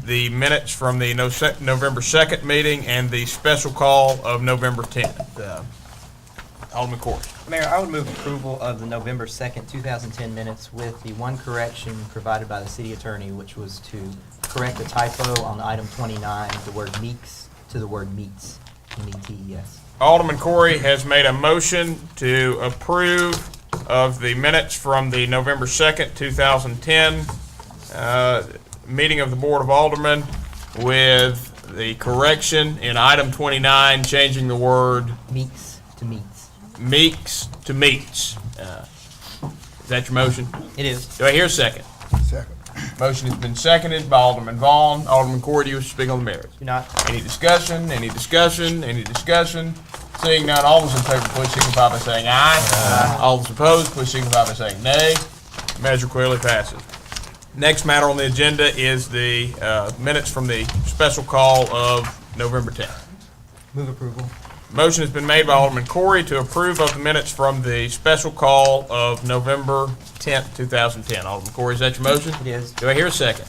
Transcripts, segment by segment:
the minutes from the November 2nd meeting and the special call of November 10th. Alderman Corey. Mayor, I would move approval of the November 2nd, 2010 minutes with the one correction provided by the city attorney, which was to correct a typo on item 29, the word meeks to the word meets, M-E-T-E-S. Alderman Corey has made a motion to approve of the minutes from the November 2nd, 2010 meeting of the Board of Aldermen with the correction in item 29, changing the word Meeks to meets. meeks to meets. Is that your motion? It is. Do I hear a second? Second. Motion has been seconded by Alderman Vaughn. Alderman Corey, do you wish to speak on the merits? Do not. Any discussion? Any discussion? Any discussion? Seeing none, all those in favor, please signify by saying aye. All those opposed, please signify by saying nay. Measure clearly passes. Next matter on the agenda is the minutes from the special call of November 10th. Move approval. Motion has been made by Alderman Corey to approve of the minutes from the special call of November 10th, 2010. Alderman Corey, is that your motion? It is. Do I hear a second?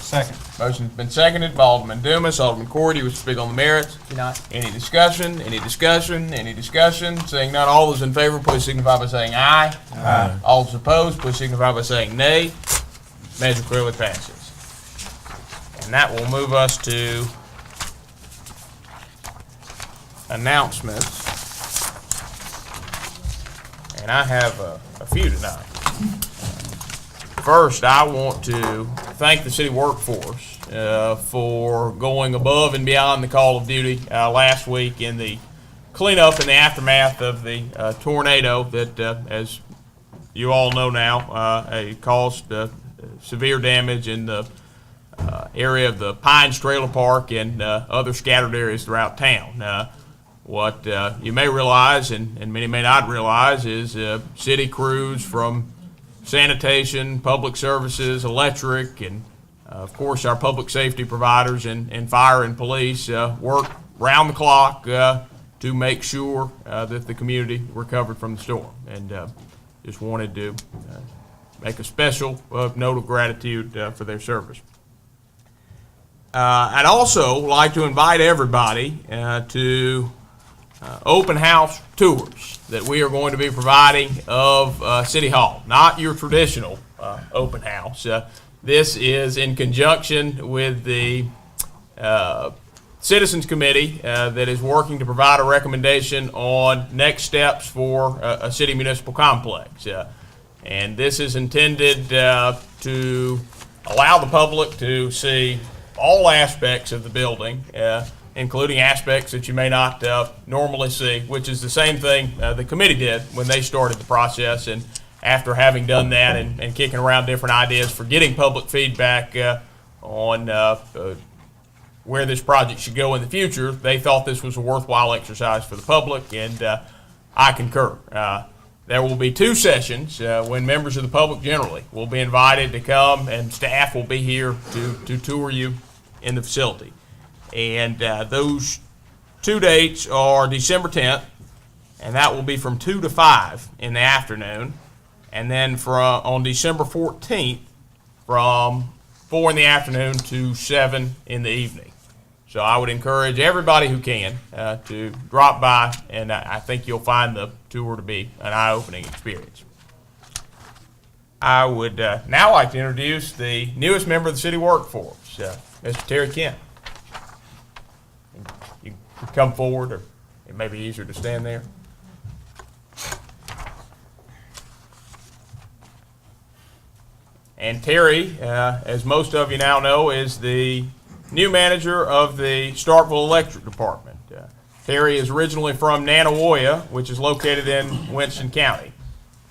Second. Motion has been seconded by Alderman Dumas. Alderman Corey, do you wish to speak on the merits? Do not. Any discussion? Any discussion? Any discussion? Seeing none, all those in favor, please signify by saying aye. Aye. All those opposed, please signify by saying nay. Measure clearly passes. And that will move us to announcements. And I have a few tonight. First, I want to thank the city workforce for going above and beyond the call of duty last week in the cleanup and the aftermath of the tornado that, as you all know now, caused severe damage in the area of the Pines Trailer Park and other scattered areas throughout town. What you may realize, and many may not realize, is city crews from sanitation, public services, electric, and of course our public safety providers and fire and police work round the clock to make sure that the community recovered from the storm. And just wanted to make a special note of gratitude for their service. I'd also like to invite everybody to open house tours that we are going to be providing of City Hall. Not your traditional open house. This is in conjunction with the Citizens Committee that is working to provide a recommendation on next steps for a city municipal complex. And this is intended to allow the public to see all aspects of the building, including aspects that you may not normally see, which is the same thing the committee did when they started the process. And after having done that and kicking around different ideas for getting public feedback on where this project should go in the future, they thought this was a worthwhile exercise for the public, and I concur. There will be two sessions when members of the public generally will be invited to come, and staff will be here to tour you in the facility. And those two dates are December 10th, and that will be from 2 to 5 in the afternoon. And then on December 14th, from 4 in the afternoon to 7 in the evening. So I would encourage everybody who can to drop by, and I think you'll find the tour to be an eye-opening experience. I would now like to introduce the newest member of the city workforce, Mr. Terry Kent. You can come forward, or it may be easier to stand there. And Terry, as most of you now know, is the new manager of the Starkville Electric Department. Terry is originally from Nanawoya, which is located in Winston County.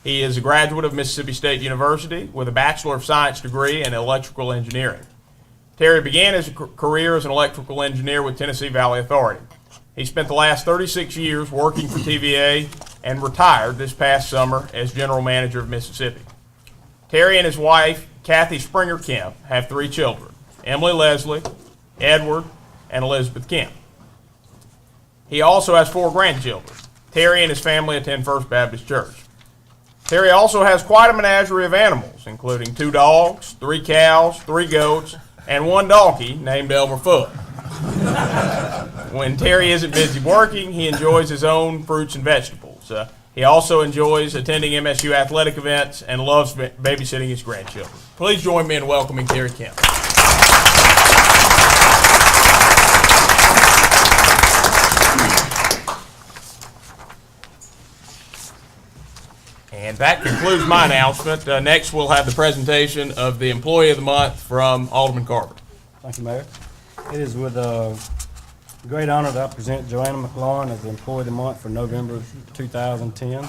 He is a graduate of Mississippi State University with a Bachelor of Science degree in electrical engineering. Terry began his career as an electrical engineer with Tennessee Valley Authority. He spent the last 36 years working for TVA and retired this past summer as general manager of Mississippi. Terry and his wife, Kathy Springer Kemp, have 3 children, Emily Leslie, Edward, and Elizabeth Kemp. He also has 4 grandchildren. Terry and his family attend First Baptist Church. Terry also has quite a menagerie of animals, including 2 dogs, 3 cows, 3 goats, and one donkey named Elmer Fudd. When Terry isn't busy working, he enjoys his own fruits and vegetables. He also enjoys attending MSU athletic events and loves babysitting his grandchildren. Please join me in welcoming Terry Kemp. And that concludes my announcement. Next, we'll have the presentation of the Employee of the Month from Alderman Carver. Thank you, Mayor. It is with great honor that I present Joanna McLaurin as the Employee of the Month for November 2010.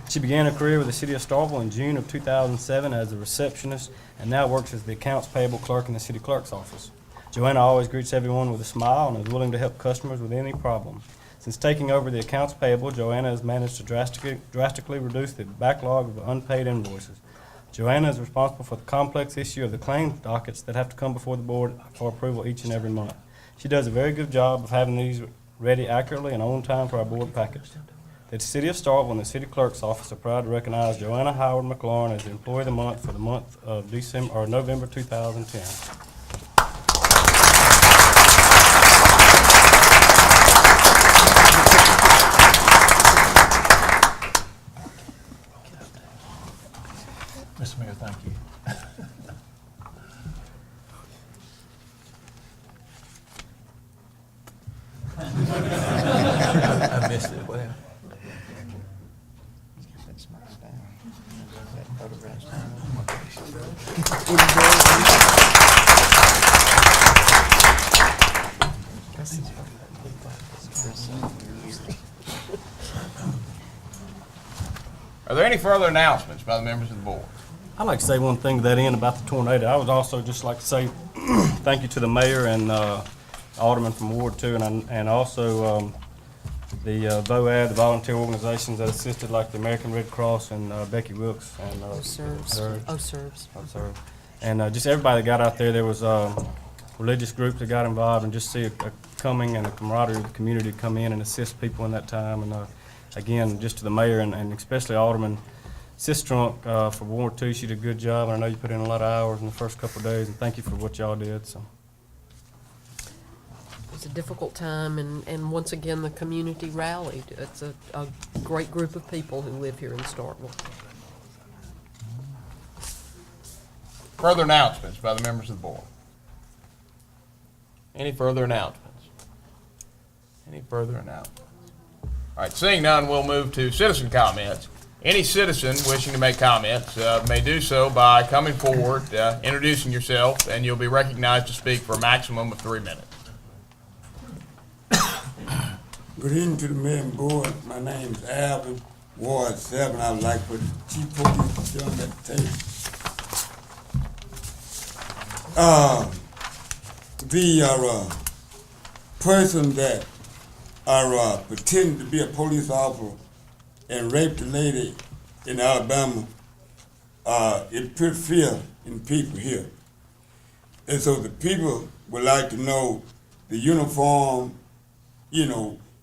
She began her career with the City of Starkville in June of 2007 as a receptionist and now works as the accounts payable clerk in the city clerk's office. Joanna always greets everyone with a smile and is willing to help customers with any problem. Since taking over the accounts payable, Joanna has managed to drastically reduce the backlog of unpaid invoices. Joanna is responsible for the complex issue of the claims dockets that have to come before the board for approval each and every month. She does a very good job of having these ready accurately and on time for our board package. The City of Starkville and the City Clerk's Office are proud to recognize Joanna Howard McLaurin as the Employee of the Month for the month of November 2010. Mr. Mayor, thank you. I missed it. Well. Are there any further announcements by the members of the board? I'd like to say one thing to that end about the tornado. I would also just like to say thank you to the mayor and aldermen from Ward 2, and also the VOAD, the volunteer organizations that assisted, like the American Red Cross and Becky Wilkes and OSERVS. And just everybody that got out there. There was religious groups that got involved, and just see a coming and the camaraderie of the community come in and assist people in that time. And again, just to the mayor and especially Alderman Sistrunk for Ward 2, she did a good job. I know you put in a lot of hours in the first couple of days, and thank you for what y'all did. So. It was a difficult time, and once again, the community rallied. It's a great group of people who live here in Starkville. Further announcements by the members of the board? Any further announcements? Any further announcements? All right, seeing none, we'll move to citizen comments. Any citizen wishing to make comments may do so by coming forward, introducing yourself, and you'll be recognized to speak for a maximum of 3 minutes. Good evening to the mayor and board. My name's Alvin, Ward 7. I would like for the chief police to join that table. The person that pretended to be a police officer and raped a lady in Alabama, it put fear in people here. And so the people would like to know the uniform,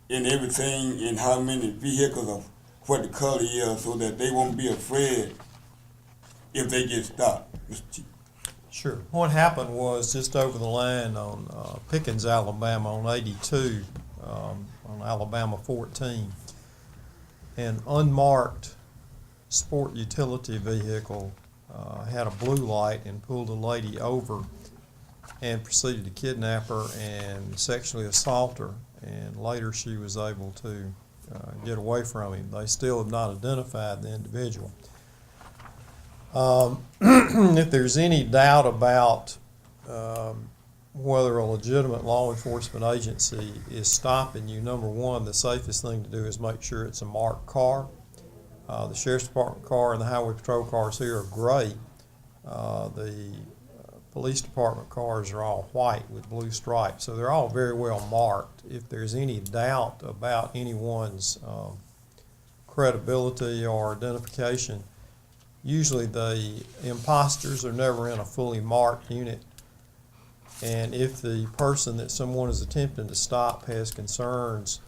and everything, and how many vehicles of what the color is, so that they won't be afraid if they get stopped, Mr. Chief. Sure. What happened was just over the line on Pickens, Alabama, on 82, on Alabama 14, an unmarked sport utility vehicle had a blue light and pulled a lady over and proceeded to kidnap her and sexually assault her. And later she was able to get away from him. They still have not identified the individual. If there's any doubt about whether a legitimate law enforcement agency is stopping you, number one, the safest thing to do is make sure it's a marked car. The Sheriff's Department car and the Highway Patrol cars here are gray. The Police Department cars are all white with blue stripes, so they're all very well marked. If there's any doubt about anyone's credibility or identification, usually the imposters are never in a fully marked unit, and if the person that someone is attempting to stop has concerns,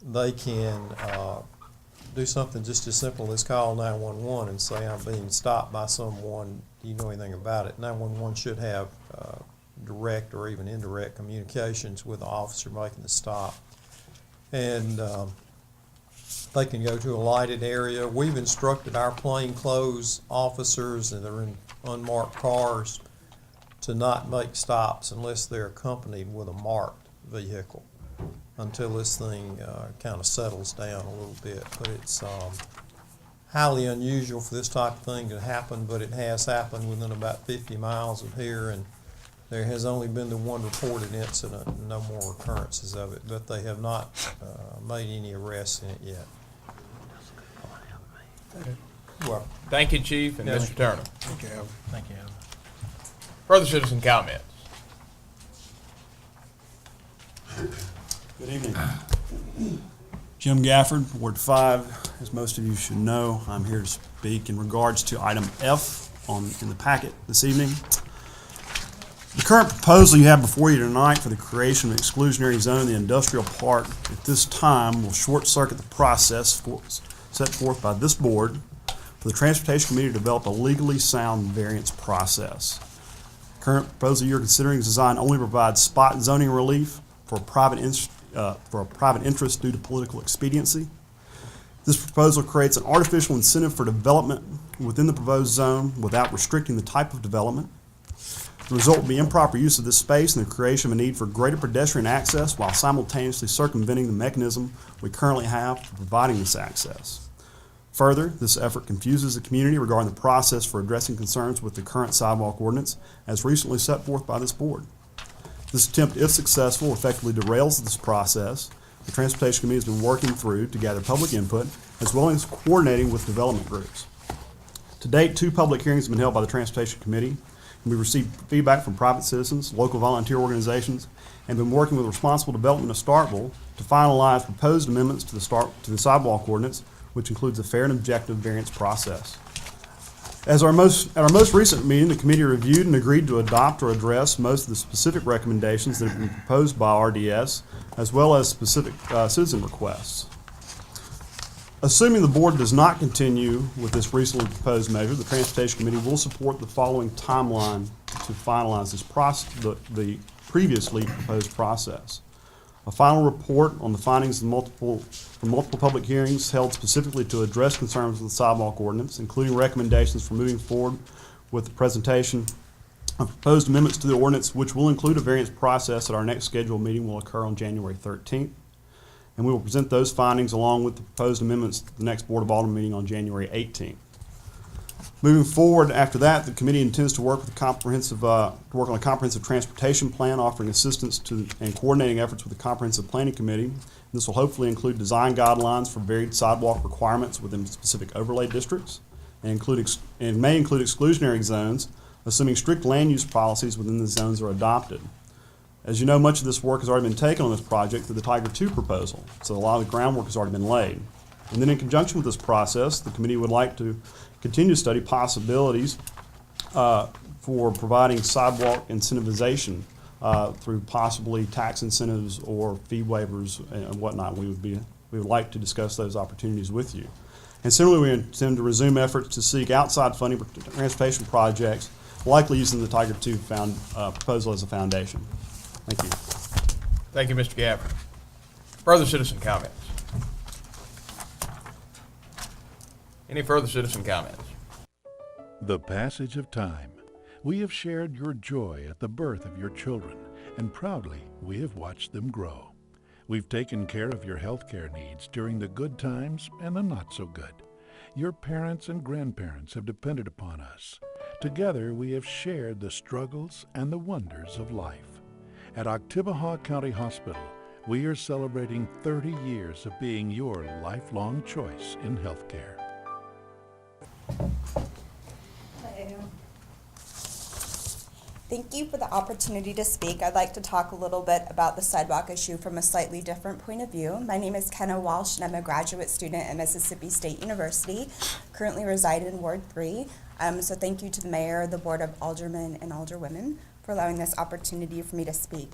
they can do something just as simple as call 911 and say, I'm being stopped by someone Do you know anything about it? 911 should have direct or even indirect communications with the officer making the stop. And they can go to a lighted area. We've instructed our plainclothes officers, and they're in unmarked cars, to not make stops unless they're accompanied with a marked vehicle until this thing kind of settles down a little bit. But it's highly unusual for this type of thing to happen, but it has happened within about 50 miles of here, and there has only been the one reported incident and no more occurrences of it, but they have not made any arrests in it yet. Well, Thank you, Chief, and Mr. Turner. Thank you. Thank you. Further citizen comments? Good evening. Jim Gafford, Ward 5. As most of you should know, I'm here to speak in regards to item F in the packet this evening. The current proposal you have before you tonight for the creation of an exclusionary zone in the industrial park at this time will short-circuit the process set forth by this board for the Transportation Committee to develop a legally sound variance process. The current proposal you're considering is designed only to provide spot zoning relief for a private interest due to political expediency. This proposal creates an artificial incentive for development within the proposed zone without restricting the type of development. The result will be improper use of this space and the creation of a need for greater pedestrian access while simultaneously circumventing the mechanism we currently have for providing this access. Further, this effort confuses the community regarding the process for addressing concerns with the current sidewalk ordinance as recently set forth by this board. This attempt, if successful, effectively derails this process the Transportation Committee has been working through to gather public input as well as coordinating with development groups. To date, 2 public hearings have been held by the Transportation Committee. We've received feedback from private citizens, local volunteer organizations, and been working with Responsible Development of Starkville to finalize proposed amendments to the sidewalk ordinance, which includes a fair and objective variance process. At our most recent meeting, the committee reviewed and agreed to adopt or address most of the specific recommendations that have been proposed by RDS, as well as specific citizen requests. Assuming the board does not continue with this recently proposed measure, the Transportation Committee will support the following timeline to finalize this the previously proposed process. A final report on the findings from multiple public hearings held specifically to address concerns with the sidewalk ordinance, including recommendations for moving forward with the presentation of proposed amendments to the ordinance, which will include a variance process at our next scheduled meeting will occur on January 13th. And we will present those findings along with the proposed amendments to the next Board of Aldermen meeting on January 18th. Moving forward after that, the committee intends to work on a comprehensive transportation plan, offering assistance to and coordinating efforts with the Comprehensive Planning Committee. This will hopefully include design guidelines for varied sidewalk requirements within specific overlay districts, and may include exclusionary zones, assuming strict land use policies within the zones are adopted. As you know, much of this work has already been taken on this project through the Tiger II proposal, so a lot of the groundwork has already been laid. And then in conjunction with this process, the committee would like to continue to study possibilities for providing sidewalk incentivization through possibly tax incentives or fee waivers and whatnot. We would like to discuss those opportunities with you. And similarly, we intend to resume efforts to seek outside funding for transportation projects, likely using the Tiger II proposal as a foundation. Thank you. Thank you, Mr. Gafford. Further citizen comments? Any further citizen comments? The passage of time. We have shared your joy at the birth of your children, and proudly we have watched them grow. We've taken care of your healthcare needs during the good times and the not so good. Your parents and grandparents have depended upon us. Together we have shared the struggles and the wonders of life. At Oktibbeha County Hospital, we are celebrating 30 years of being your lifelong choice in healthcare. Thank you for the opportunity to speak. I'd like to talk a little bit about the sidewalk issue from a slightly different point of view. My name is Kenna Walsh, and I'm a graduate student at Mississippi State University, currently reside in Ward 3. So thank you to the mayor, the board of aldermen and alderwomen for allowing this opportunity for me to speak.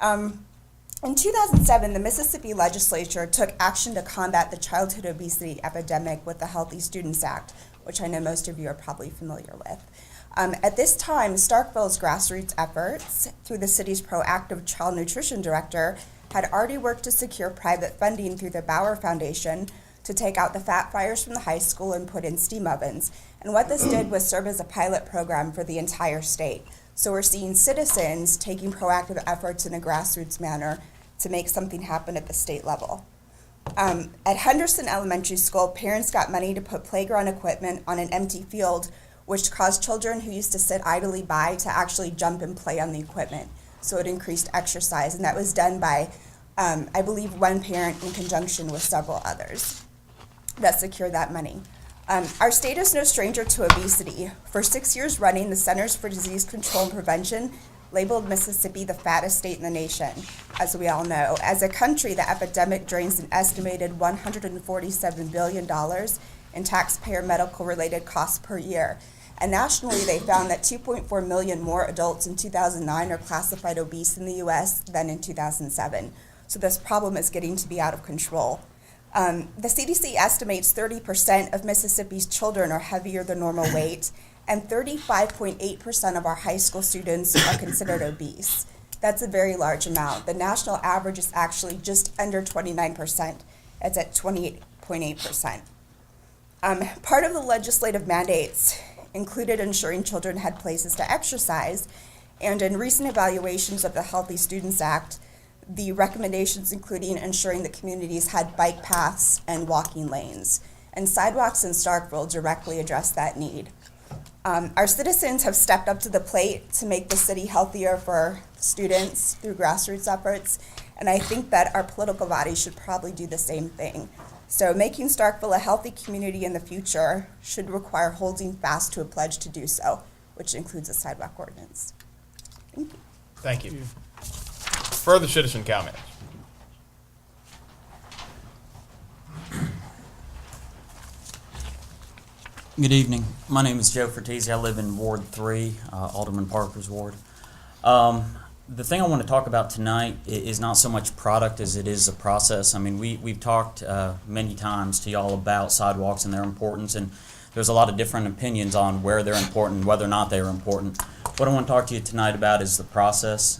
In 2007, the Mississippi legislature took action to combat the childhood obesity epidemic with the Healthy Students Act, which I know most of you are probably familiar with. At this time, Starkville's grassroots efforts, through the city's proactive child nutrition director, had already worked to secure private funding through the Bauer Foundation to take out the fat fryers from the high school and put in steam ovens. And what this did was serve as a pilot program for the entire state. So we're seeing citizens taking proactive efforts in a grassroots manner to make something happen at the state level. At Henderson Elementary School, parents got money to put playground equipment on an empty field, which caused children who used to sit idly by to actually jump and play on the equipment. So it increased exercise, and that was done by, I believe, one parent in conjunction with several others that secured that money. Our state is no stranger to obesity. For 6 years running, the Centers for Disease Control and Prevention labeled Mississippi the fattest state in the nation, as we all know. As a country, the epidemic drains an estimated $147 billion in taxpayer medical-related costs per year. And nationally, they found that 2.4 million more adults in 2009 are classified obese in the U.S. than in 2007. So this problem is getting to be out of control. The CDC estimates 30% of Mississippi's children are heavier than normal weight, and 35.8% of our high school students are considered obese. That's a very large amount. The national average is actually just under 29%. It's at 28.8%. Part of the legislative mandates included ensuring children had places to exercise, and in recent evaluations of the Healthy Students Act, the recommendations including ensuring that communities had bike paths and walking lanes. And sidewalks in Starkville directly address that need. Our citizens have stepped up to the plate to make the city healthier for students through grassroots efforts, and I think that our political body should probably do the same thing. So making Starkville a healthy community in the future should require holding fast to a pledge to do so, which includes a sidewalk ordinance. Thank you. Thank you. Further citizen comments? Good evening. My name is Joe Fertizzi. I live in Ward 3, Alderman Parker's ward. The thing I want to talk about tonight is not so much product as it is a process. I mean, we've talked many times to y'all about sidewalks and their importance, and there's a lot of different opinions on where they're important and whether or not they're important. What I want to talk to you tonight about is the process.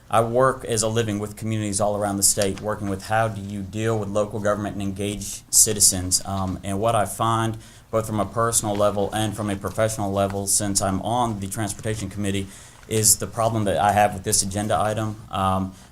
I work as a living with communities all around the state, working with how do you deal with local government and engage citizens. And what I find, both from a personal level and from a professional level, since I'm on the Transportation Committee, is the problem that I have with this agenda item.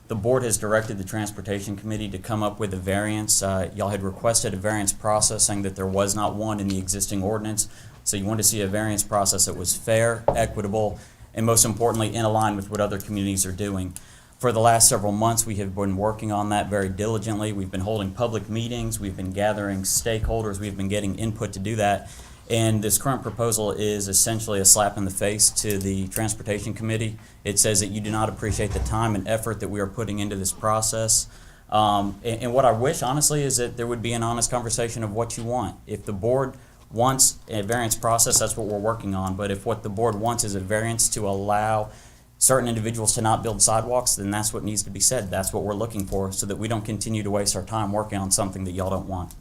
The board has directed the Transportation Committee to come up with a variance. Y'all had requested a variance process, saying that there was not one in the existing ordinance. So you wanted to see a variance process that was fair, equitable, and most importantly, in line with what other communities are doing. For the last several months, we have been working on that very diligently. We've been holding public meetings. We've been gathering stakeholders. We've been getting input to do that. And this current proposal is essentially a slap in the face to the Transportation Committee. It says that you do not appreciate the time and effort that we are putting into this process. And what I wish, honestly, is that there would be an honest conversation of what you want. If the board wants a variance process, that's what we're working on. But if what the board wants is a variance to allow certain individuals to not build sidewalks, then that's what needs to be said. That's what we're looking for, so that we don't continue to waste our time working on something that y'all don't want.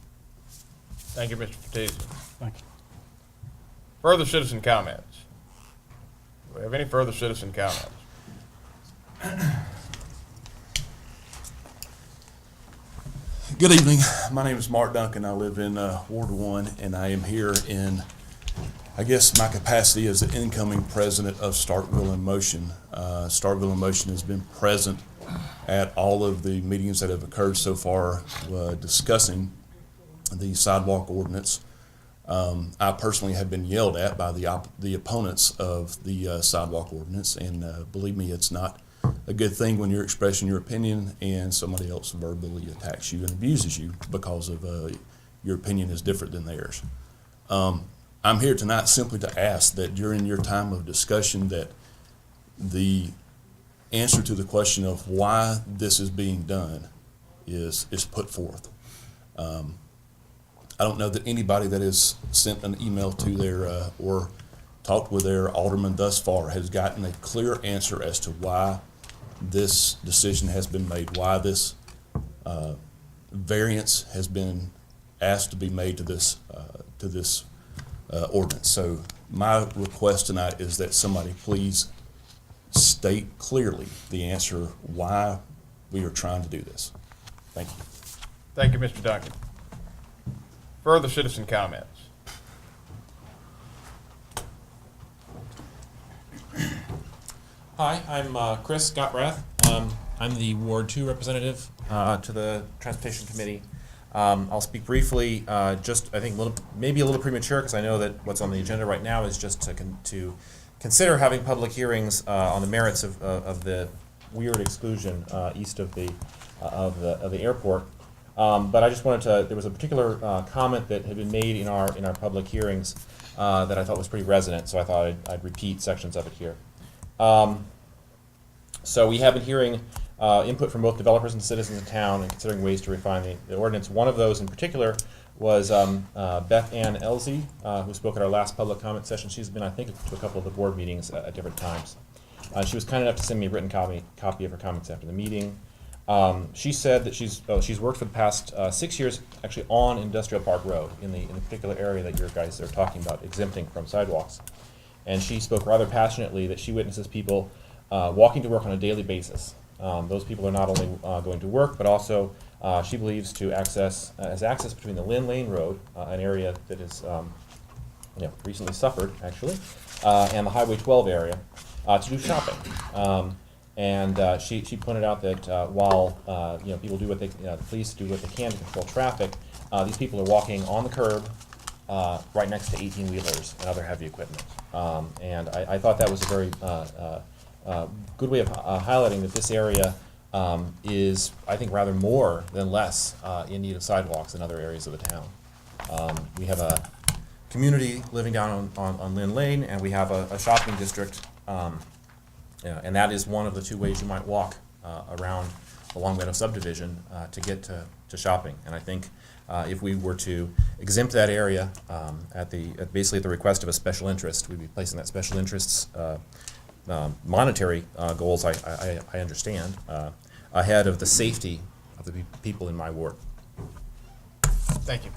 Thank you, Mr. Fertizzi. Thank you. Further citizen comments? Do we have any further citizen comments? Good evening. My name is Mark Duncan. I live in Ward 1, and I am here in, I guess, my capacity as the incoming president of Starkville in Motion. Starkville in Motion has been present at all of the meetings that have occurred so far discussing the sidewalk ordinance. I personally have been yelled at by the opponents of the sidewalk ordinance, and believe me, it's not a good thing when you're expressing your opinion and somebody else verbally attacks you and abuses you because of your opinion is different than theirs. I'm here tonight simply to ask that during your time of discussion that the answer to the question of why this is being done is put forth. I don't know that anybody that has sent an email to their or talked with their alderman thus far has gotten a clear answer as to why this decision has been made, why this variance has been asked to be made to this ordinance. So My request tonight is that somebody please state clearly the answer why we are trying to do this. Thank you. Thank you, Mr. Duncan. Further citizen comments? Hi, I'm Chris Gottrath. I'm the Ward 2 representative to the Transportation Committee. I'll speak briefly, just I think maybe a little premature, because I know that what's on the agenda right now is just to consider having public hearings on the merits of the weird exclusion east of the airport. But I just wanted to. There was a particular comment that had been made in our public hearings that I thought was pretty resonant, so I thought I'd repeat sections of it here. So we have been hearing input from both developers and citizens of town and considering ways to refine the ordinance. One of those in particular was Beth Ann Elsie, who spoke at our last public comment session. She's been, I think, to a couple of the board meetings at different times. She was kind enough to send me a written copy of her comments after the meeting. She said that she's worked for the past 6 years actually on Industrial Park Road in the particular area that your guys are talking about exempting from sidewalks. And she spoke rather passionately that she witnesses people walking to work on a daily basis. Those people are not only going to work, but also she believes has access between the Lynn Lane Road, an area that is recently suffered actually, and the Highway 12 area to do shopping. And she pointed out that while people do what the police do what they can to control traffic, these people are walking on the curb right next to 18-wheelers and other heavy equipment. And I thought that was a very good way of highlighting that this area is, I think, rather more than less in need of sidewalks than other areas of the town. We have a community living down on Lynn Lane, and we have a shopping district, and that is one of the two ways you might walk around the Long Meadow subdivision to get to shopping. And I think if we were to exempt that area basically at the request of a special interest, we'd be placing that special interest's monetary goals, I understand, ahead of the safety of the people in my ward. Thank you.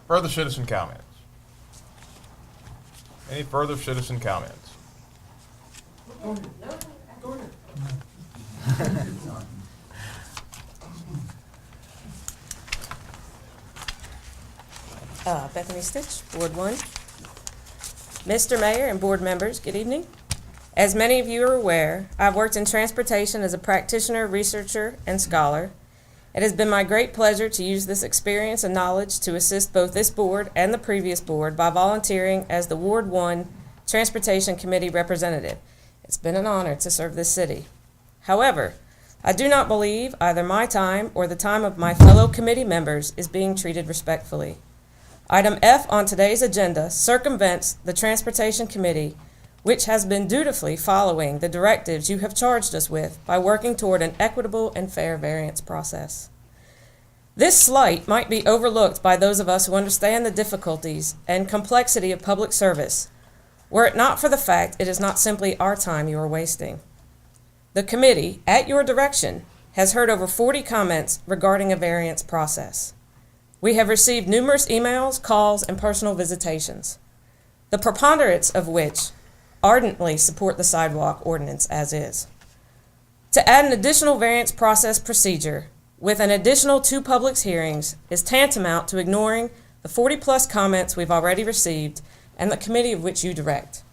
Further citizen comments? Any further citizen comments? Bethany Stitch, Ward 1. Mr. Mayor and board members, good evening. As many of you are aware, I've worked in transportation as a practitioner, researcher, and scholar. It has been my great pleasure to use this experience and knowledge to assist both this board and the previous board by volunteering as the Ward 1 Transportation Committee representative. It's been an honor to serve this city. However, I do not believe either my time or the time of my fellow committee members is being treated respectfully. Item F on today's agenda circumvents the Transportation Committee, which has been dutifully following the directives you have charged us with by working toward an equitable and fair variance process. This slight might be overlooked by those of us who understand the difficulties and complexity of public service, were it not for the fact it is not simply our time you are wasting. The committee, at your direction, has heard over 40 comments regarding a variance process. We have received numerous emails, calls, and personal visitations, the preponderance of which ardently support the sidewalk ordinance as is. To add an additional variance process procedure with an additional 2 public hearings is tantamount to ignoring the 40-plus comments we've already received and the committee of which you direct.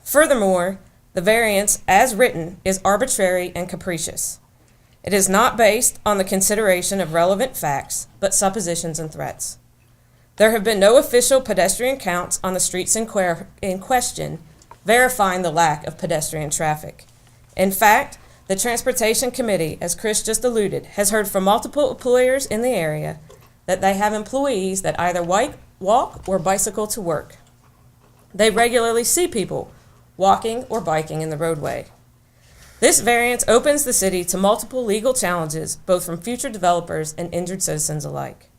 Furthermore, the variance, as written, is arbitrary and capricious. It is not based on the consideration of relevant facts, but suppositions and threats. There have been no official pedestrian counts on the streets in question, verifying the lack of pedestrian traffic. In fact, the Transportation Committee, as Chris just alluded, has heard from multiple employers in the area that they have employees that either walk or bicycle to work. They regularly see people walking or biking in the roadway. This variance opens the city to multiple legal challenges, both from future developers and injured citizens alike.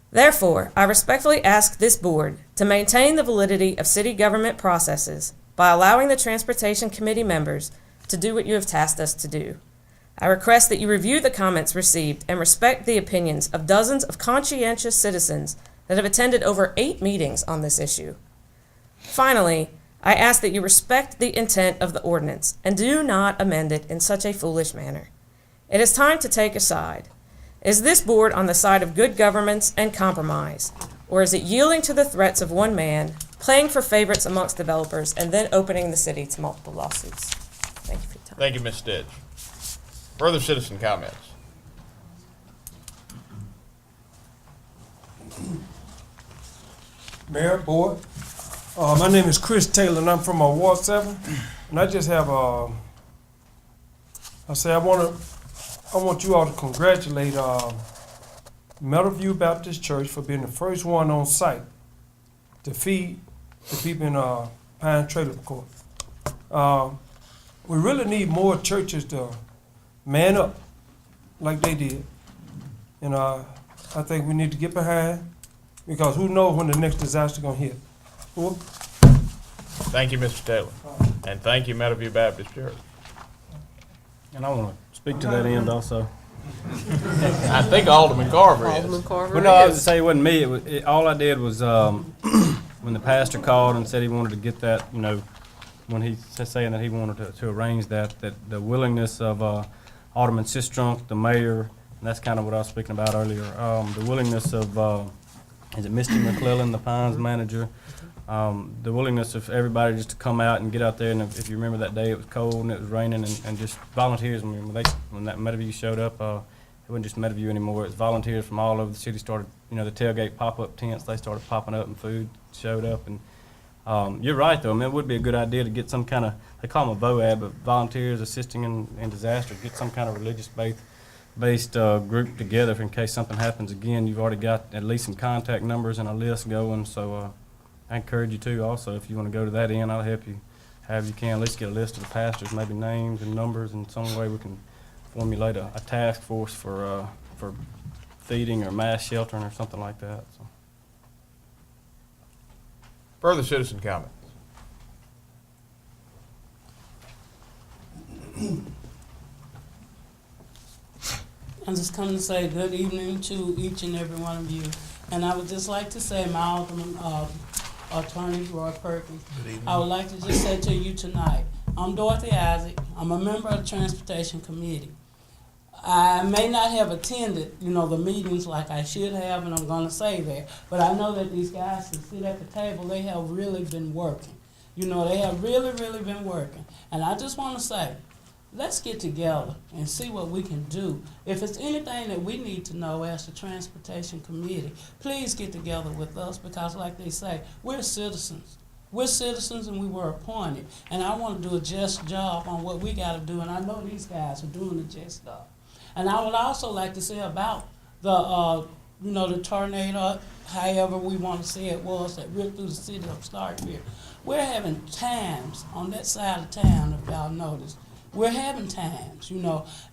Therefore, I respectfully ask this board to maintain the validity of city government processes by allowing the Transportation Committee members to do what you have tasked us to do. I request that you review the comments received and respect the opinions of dozens of conscientious citizens that have attended over 8 meetings on this issue. Finally, I ask that you respect the intent of the ordinance and do not amend it in such a foolish manner. It is time to take a side. Is this board on the side of good governance and compromise, or is it yielding to the threats of one man, playing for favorites amongst developers, and then opening the city to multiple lawsuits? Thank you for your time. Thank you, Ms. Stitch. Further citizen comments? Mayor, board, my name is Chris Taylor, and I'm from Ward 7, and I just have I want you all to congratulate Meadowview Baptist Church for being the first one on site to feed the people in Pine Trailer Court. We really need more churches to man up like they did, and I think we need to get behind, because who knows when the next disaster gonna hit. Cool? Thank you, Mr. Taylor. And thank you, Meadowview Baptist Church. And I want to speak to that end also. I think Alderman Carver is. Alderman Carver Well, no, I was is. to say it wasn't me. All I did was when the pastor called and said he wanted to get that, when he was saying that he wanted to arrange that the willingness of Alderman Sistrunk, the mayor, and that's kind of what I was speaking about earlier, the willingness of, is it Misty McClellan, the Pines manager, the willingness of everybody just to come out and get out there, and if you remember that day, it was cold and it was raining, and just volunteers. I mean, when that Meadowview showed up, it wasn't just Meadowview anymore. It was volunteers from all over the city started, the tailgate pop-up tents, they started popping up, and food showed up. And you're right, though. I mean, it would be a good idea to get some kind of, they call them a VOAB, but volunteers assisting in disaster, get some kind of religious-based group together in case something happens again. You've already got at least some contact numbers and a list going, so I encourage you to also, if you want to go to that end, I'll help you however you can. At least get a list of the pastors, maybe names and numbers, and some way we can formulate a task force for feeding or mass sheltering or something like that. So. Further citizen comments? I'm just coming to say good evening to each and every one of you. And I would just like to say, my Alderman, Attorney Roy Perkins, I would like to just say to you tonight, I'm Dorothy Isaac. I'm a member of the Transportation Committee. I may not have attended, the meetings like I should have, and I'm going to say that, but I know that these guys that sit at the table, they have really been working. They have really, really been working. And I just want to say, let's get together and see what we can do. If it's anything that we need to know as the Transportation Committee, please get together with us, because like they say, we're citizens. We're citizens and we were appointed. And I want to do a just job on what we got to do, and I know these guys are doing a just job. And I would also like to say about the, the tornado, however we want to say it was, that ripped through the city of Starkville. We're having times on that side of town, if y'all notice. We're having times,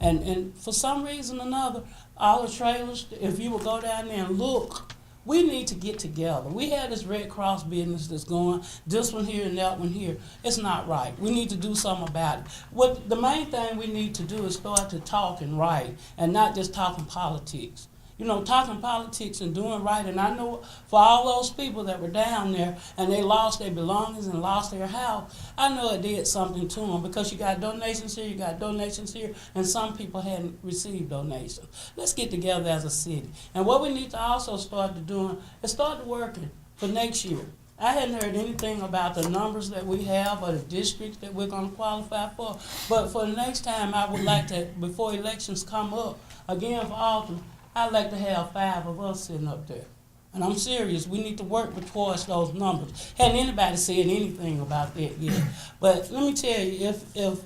and for some reason or another, all the trailers, if you will go down there and look, we need to get together. We have this Red Cross business that's going, this one here and that one here. It's not right. We need to do something about it. The main thing we need to do is start to talk and write, and not just talking politics. Talking politics and doing right. And I know for all those people that were down there and they lost their belongings and lost their house, I know it did something to them, because you got donations here, you got donations here, and some people hadn't received donations. Let's get together as a city. And what we need to also start to doing is start working for next year. I hadn't heard anything about the numbers that we have or the districts that we're going to qualify for. But for the next time, I would like to, before elections come up, again for Alderman, I'd like to have 5 of us sitting up there. And I'm serious, we need to work towards those numbers. Hadn't anybody said anything about that yet. But let me tell you, if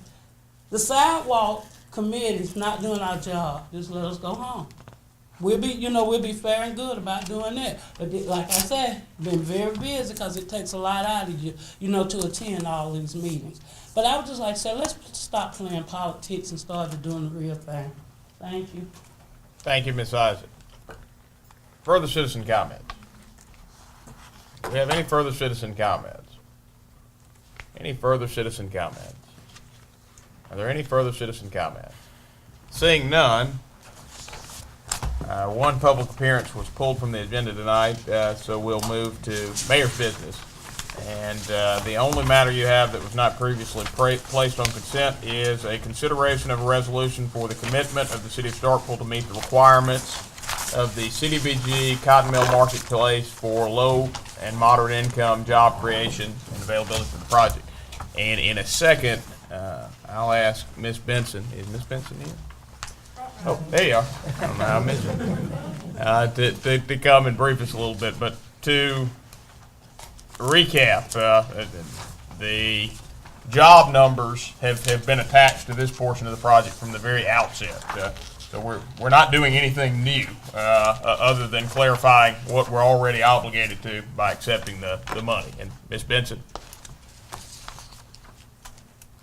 the sidewalk committee is not doing our job, just let us go home. We'll be fair and good about doing that. But like I said, been very busy, because it takes a lot out of you, to attend all these meetings. But I would just like to say, let's stop playing politics and start doing the real thing. Thank you. Thank you, Ms. Isaac. Further citizen comments? Do we have any further citizen comments? Any further citizen comments? Are there any further citizen comments? Seeing none, One public appearance was pulled from the agenda tonight, so we'll move to mayor's business. And the only matter you have that was not previously placed on consent is a consideration of a resolution for the commitment of the city of Starkville to meet the requirements of the CDBG Cotton Mill Marketplace for low and moderate income job creation and availability for the project. And in a second, I'll ask Ms. Benson. Is Ms. Benson here? Oh, there you are. I don't know how I missed it. To come and brief us a little bit, but to recap, the job numbers have been attached to this portion of the project from the very outset. So we're not doing anything new other than clarifying what we're already obligated to by accepting the money. And Ms. Benson.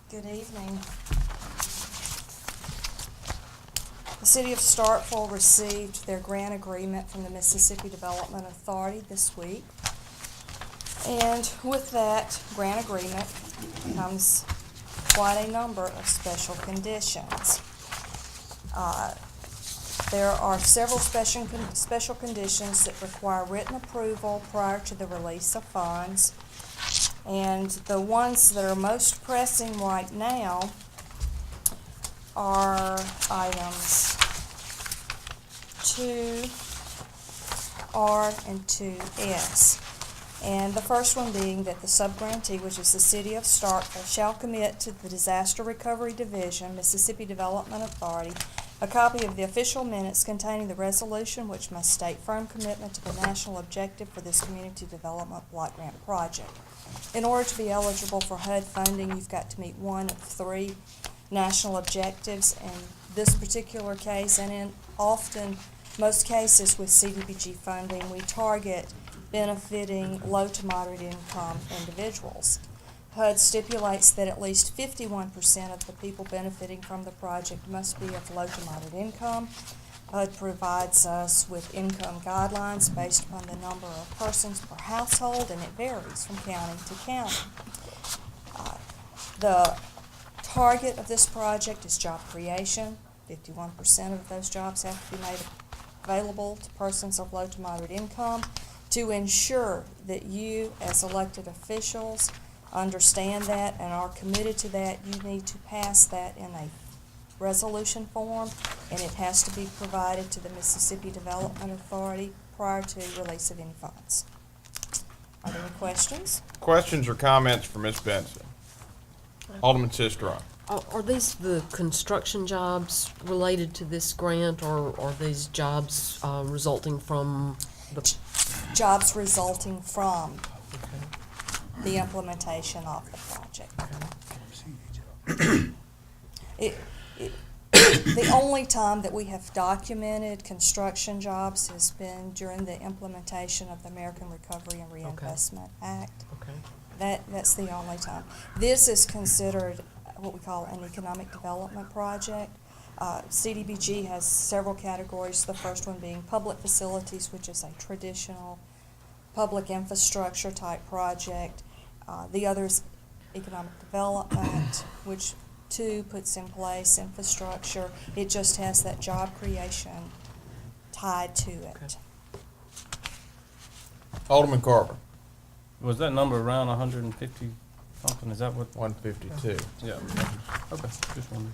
Good evening. The City of Starkville received their grant agreement from the Mississippi Development Authority this week. And with that grant agreement comes quite a number of special conditions. There are several special conditions that require written approval prior to the release of funds. And the ones that are most pressing right now are items 2R and 2S. And the first one being that the subgrantee, which is the City of Starkville, shall commit to the Disaster Recovery Division, Mississippi Development Authority, a copy of the official minutes containing the resolution which must state firm commitment to the national objective for this community development block grant project. In order to be eligible for HUD funding, you've got to meet one of 3 national objectives. In this particular case, and in often most cases with CDBG funding, we target benefiting low to moderate income individuals. HUD stipulates that at least 51% of the people benefiting from the project must be of low to moderate income. HUD provides us with income guidelines based upon the number of persons per household, and it varies from county to county. The target of this project is job creation. 51% of those jobs have to be made available to persons of low to moderate income. To ensure that you, as elected officials, understand that and are committed to that, you need to pass that in a resolution form, and it has to be provided to the Mississippi Development Authority prior to release of any funds. Are there any questions? Questions or comments for Ms. Benson? Alderman Sistron. Are these the construction jobs related to this grant, or are these jobs resulting from the... Jobs resulting from the implementation of the project. The only time that we have documented construction jobs has been during the implementation of the American Recovery and Reinvestment Act. That's the only time. This is considered what we call an economic development project. CDBG has several categories, the first one being public facilities, which is a traditional public infrastructure type project. The other is economic development, which too puts in place infrastructure. It just has that job creation tied to it. Alderman Carver. Was that number around 150 something? Is that what? 152. Yeah. Okay, just wondering.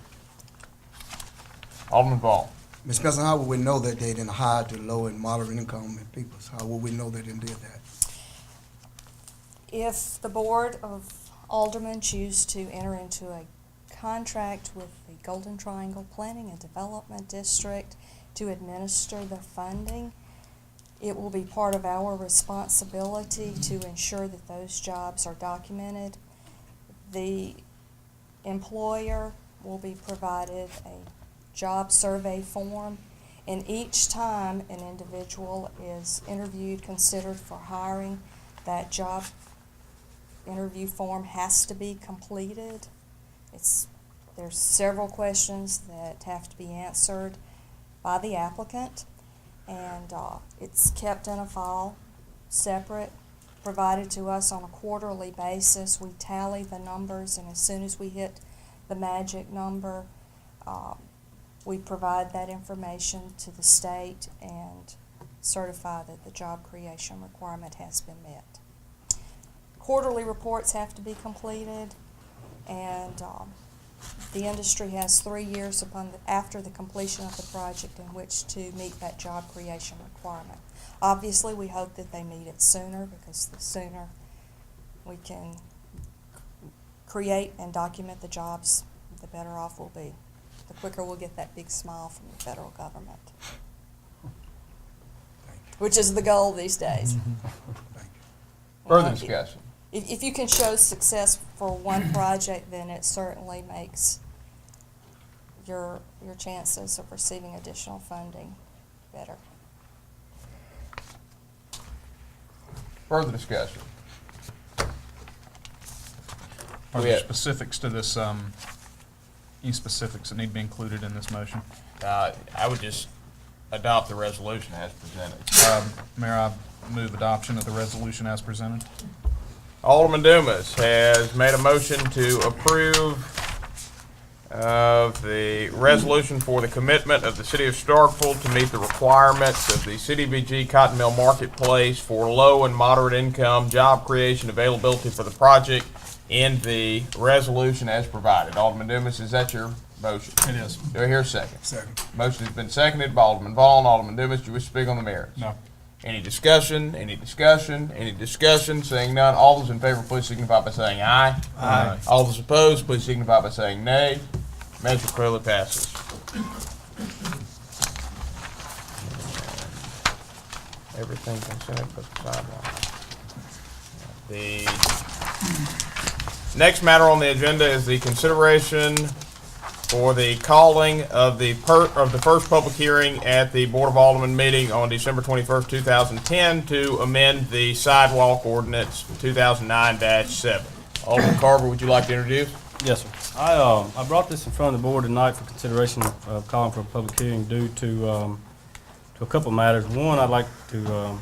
Alderman Ball. Ms. Spencer, how would we know that they didn't hire to low and moderate income people? How would we know they didn't do that? If the Board of Aldermen choose to enter into a contract with the Golden Triangle Planning and Development District to administer the funding, it will be part of our responsibility to ensure that those jobs are documented. The employer will be provided a job survey form, and each time an individual is interviewed, considered for hiring, that job interview form has to be completed. There's several questions that have to be answered by the applicant, and it's kept in a file, separate, provided to us on a quarterly basis. We tally the numbers, and as soon as we hit the magic number, we provide that information to the state and certify that the job creation requirement has been met. Quarterly reports have to be completed, and the industry has 3 years after the completion of the project in which to meet that job creation requirement. Obviously, we hope that they meet it sooner, because the sooner we can create and document the jobs, the better off we'll be. The quicker we'll get that big smile from the federal government, which is the goal these days. Further discussion. If you can show success for one project, then it certainly makes your chances of receiving additional funding better. Further discussion. Are there specifics to this, any specifics that need to be included in this motion? I would just adopt the resolution as presented. Mayor, I move adoption of the resolution as presented. Alderman Dumas has made a motion to approve of the resolution for the commitment of the city of Starkville to meet the requirements of the CDBG Cotton Mill Marketplace for low and moderate income job creation availability for the project in the resolution as provided. Alderman Dumas, is that your motion? It is. Do I hear a second? Second. Motion has been seconded by Alderman Vaughn. Alderman Dumas, do you wish to speak on the merits? No. Any discussion? Any discussion? Any discussion? Seeing none, all those in favor, please signify by saying aye. Aye. All those opposed, please signify by saying nay. Measure clearly passes. Everything consented but the sidewalk. The next matter on the agenda is the consideration for the calling of the first public hearing at the Board of Aldermen meeting on December 21st, 2010 to amend the sidewalk ordinance 2009-7. Alderman Carver, would you like to introduce? Yes, sir. I brought this in front of the board tonight for consideration of calling for a public hearing due to a couple of matters. One, I'd like to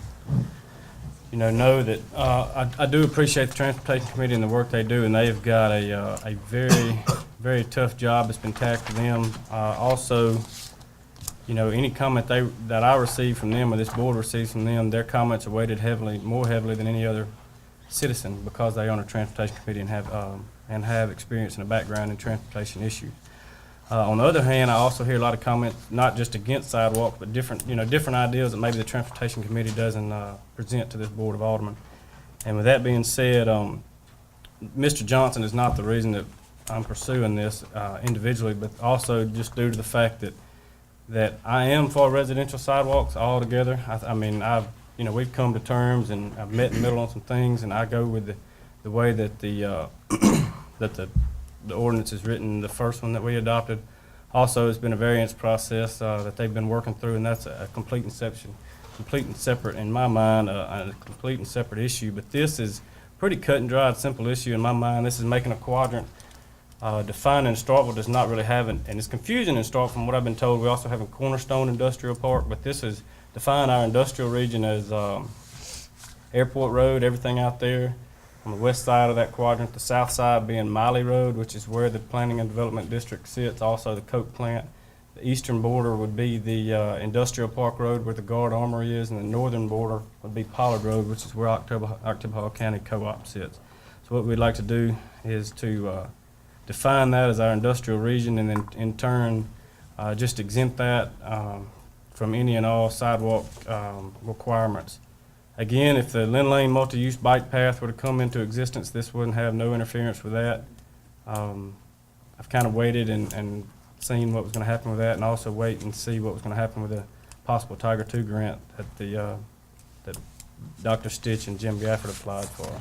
know that I do appreciate the Transportation Committee and the work they do, and they've got a very, very tough job that's been tasked to them. Also, any comment that I receive from them or this board receives from them, their comments are weighted more heavily than any other citizen, because they own a Transportation Committee and have experience and a background in transportation issues. On the other hand, I also hear a lot of comments, not just against sidewalks, but different ideas that maybe the Transportation Committee doesn't present to this Board of Aldermen. And with that being said, Mr. Johnson is not the reason that I'm pursuing this individually, but also just due to the fact that I am for residential sidewalks altogether. We've come to terms, and I've met in the middle on some things, and I go with the way that the ordinance is written, the first one that we adopted. Also, it's been a variance process that they've been working through, and that's a complete and separate, in my mind, a complete and separate issue. But this is pretty cut and dried, simple issue in my mind. This is making a quadrant. Defining Starkville does not really have it, and it's confusing in Starkville from what I've been told. We also have a Cornerstone Industrial Park, but this is define our industrial region as Airport Road, everything out there on the west side of that quadrant, the south side being Miley Road, which is where the Planning and Development District sits, also the Coke plant. The eastern border would be the Industrial Park Road where the Guard Armory is, and the northern border would be Pollard Road, which is where October County Co-op sits. So what we'd like to do is to define that as our industrial region, and then in turn just exempt that from any and all sidewalk requirements. Again, if the Lynn Lane multi-use bike path were to come into existence, this wouldn't have no interference with that. I've kind of waited and seen what was going to happen with that, and also wait and see what was going to happen with the possible Tiger II grant that Dr. Stitch and Jim Gafford applied for.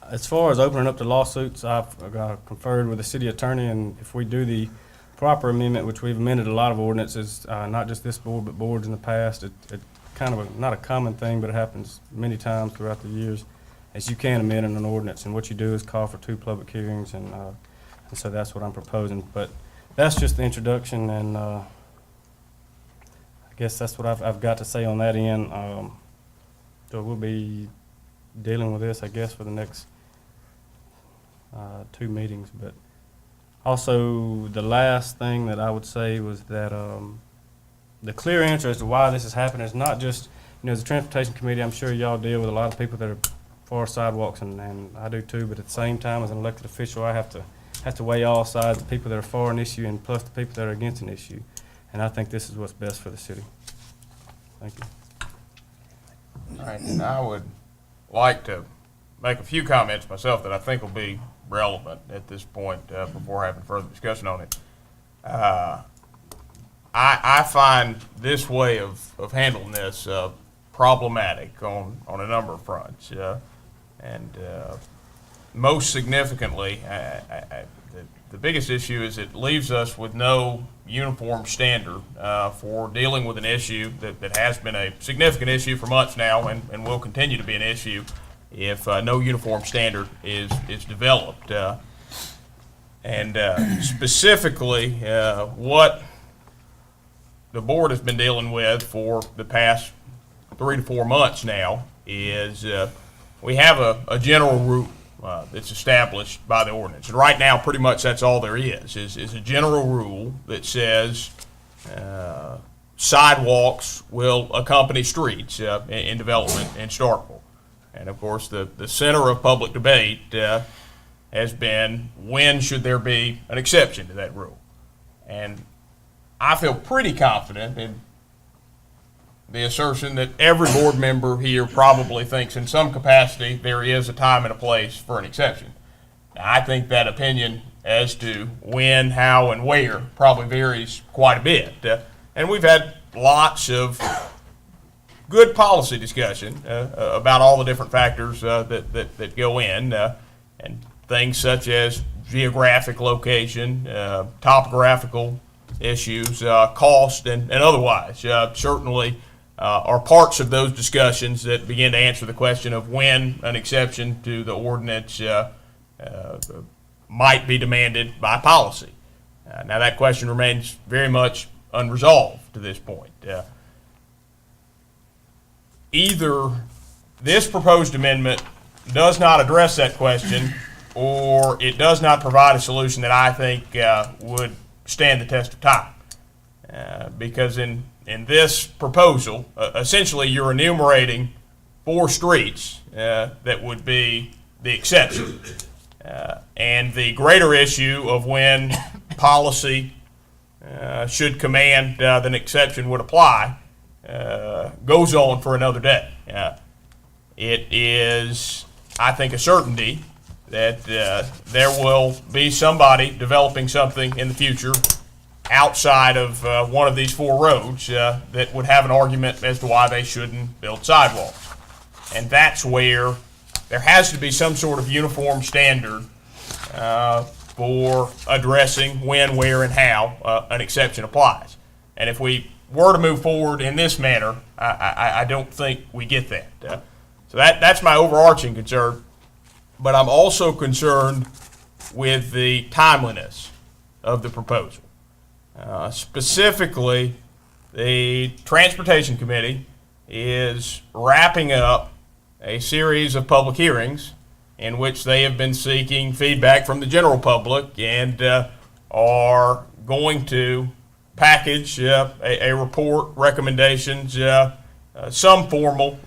As far as opening up the lawsuits, I've conferred with the city attorney, and if we do the proper amendment, which we've amended a lot of ordinances, not just this board, but boards in the past, it kind of not a common thing, but it happens many times throughout the years, as you can amend an ordinance, and what you do is call for 2 public hearings, and so that's what I'm proposing. But that's just the introduction, and I guess that's what I've got to say on that end. So we'll be dealing with this, I guess, for the next 2 meetings, but Also, the last thing that I would say was that the clear answer as to why this is happening is not just, as a transportation committee, I'm sure y'all deal with a lot of people that are for sidewalks, and I do too, but at the same time, as an elected official, I have to weigh all sides, the people that are for an issue and plus the people that are against an issue. And I think this is what's best for the city. Thank you. All right, and I would like to make a few comments myself that I think will be relevant at this point before having further discussion on it. I find this way of handling this problematic on a number of fronts. And most significantly, the biggest issue is it leaves us with no uniform standard for dealing with an issue that has been a significant issue for months now and will continue to be an issue if no uniform standard is developed. And specifically, what the board has been dealing with for the past 3 to 4 months now is we have a general rule that's established by the ordinance. And right now, pretty much that's all there is a general rule that says sidewalks will accompany streets in development in Starkville. And of course, the center of public debate has been when should there be an exception to that rule. And I feel pretty confident in the assertion that every board member here probably thinks in some capacity there is a time and a place for an exception. Now, I think that opinion as to when, how, and where probably varies quite a bit. And we've had lots of good policy discussion about all the different factors that go in, and things such as geographic location, topographical issues, cost, and otherwise. Certainly are parts of those discussions that begin to answer the question of when an exception to the ordinance might be demanded by policy. Now that question remains very much unresolved to this point. Either this proposed amendment does not address that question, or it does not provide a solution that I think would stand the test of time. Because in this proposal, essentially you're enumerating 4 streets that would be the exception. And the greater issue of when policy should command that an exception would apply goes on for another day. It is, I think, a certainty that there will be somebody developing something in the future outside of one of these 4 roads that would have an argument as to why they shouldn't build sidewalks. And that's where there has to be some sort of uniform standard for addressing when, where, and how an exception applies. And if we were to move forward in this manner, I don't think we get that. So that's my overarching concern. But I'm also concerned with the timeliness of the proposal. Specifically, the Transportation Committee is wrapping up a series of public hearings in which they have been seeking feedback from the general public and are going to package a report, recommendations, some formal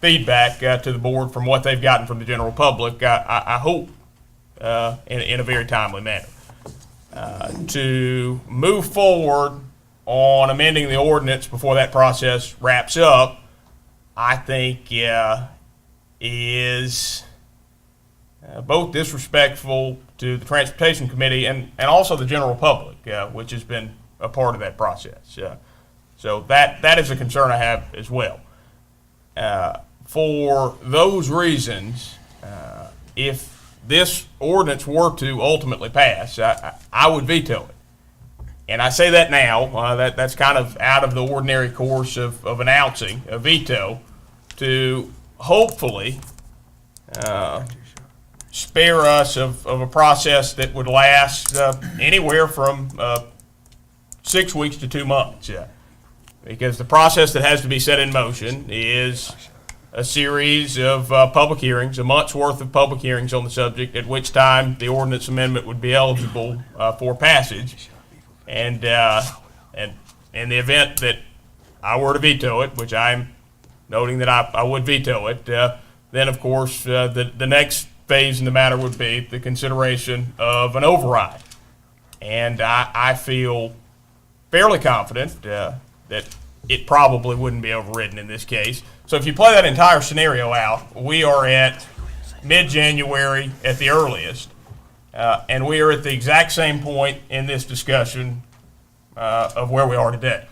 feedback to the board from what they've gotten from the general public, I hope in a very timely manner. To move forward on amending the ordinance before that process wraps up, I think is both disrespectful to the Transportation Committee and also the general public, which has been a part of that process. So that is a concern I have as well. For those reasons, if this ordinance were to ultimately pass, I would veto it. And I say that now, that's kind of out of the ordinary course of announcing a veto to hopefully spare us of a process that would last anywhere from 6 weeks to 2 months. Because the process that has to be set in motion is a series of public hearings, a month's worth of public hearings on the subject, at which time the ordinance amendment would be eligible for passage. And in the event that I were to veto it, which I'm noting that I would veto it, then of course the next phase in the matter would be the consideration of an override. And I feel fairly confident that it probably wouldn't be overridden in this case. So if you play that entire scenario out, we are at mid-January at the earliest, and we are at the exact same point in this discussion of where we are today.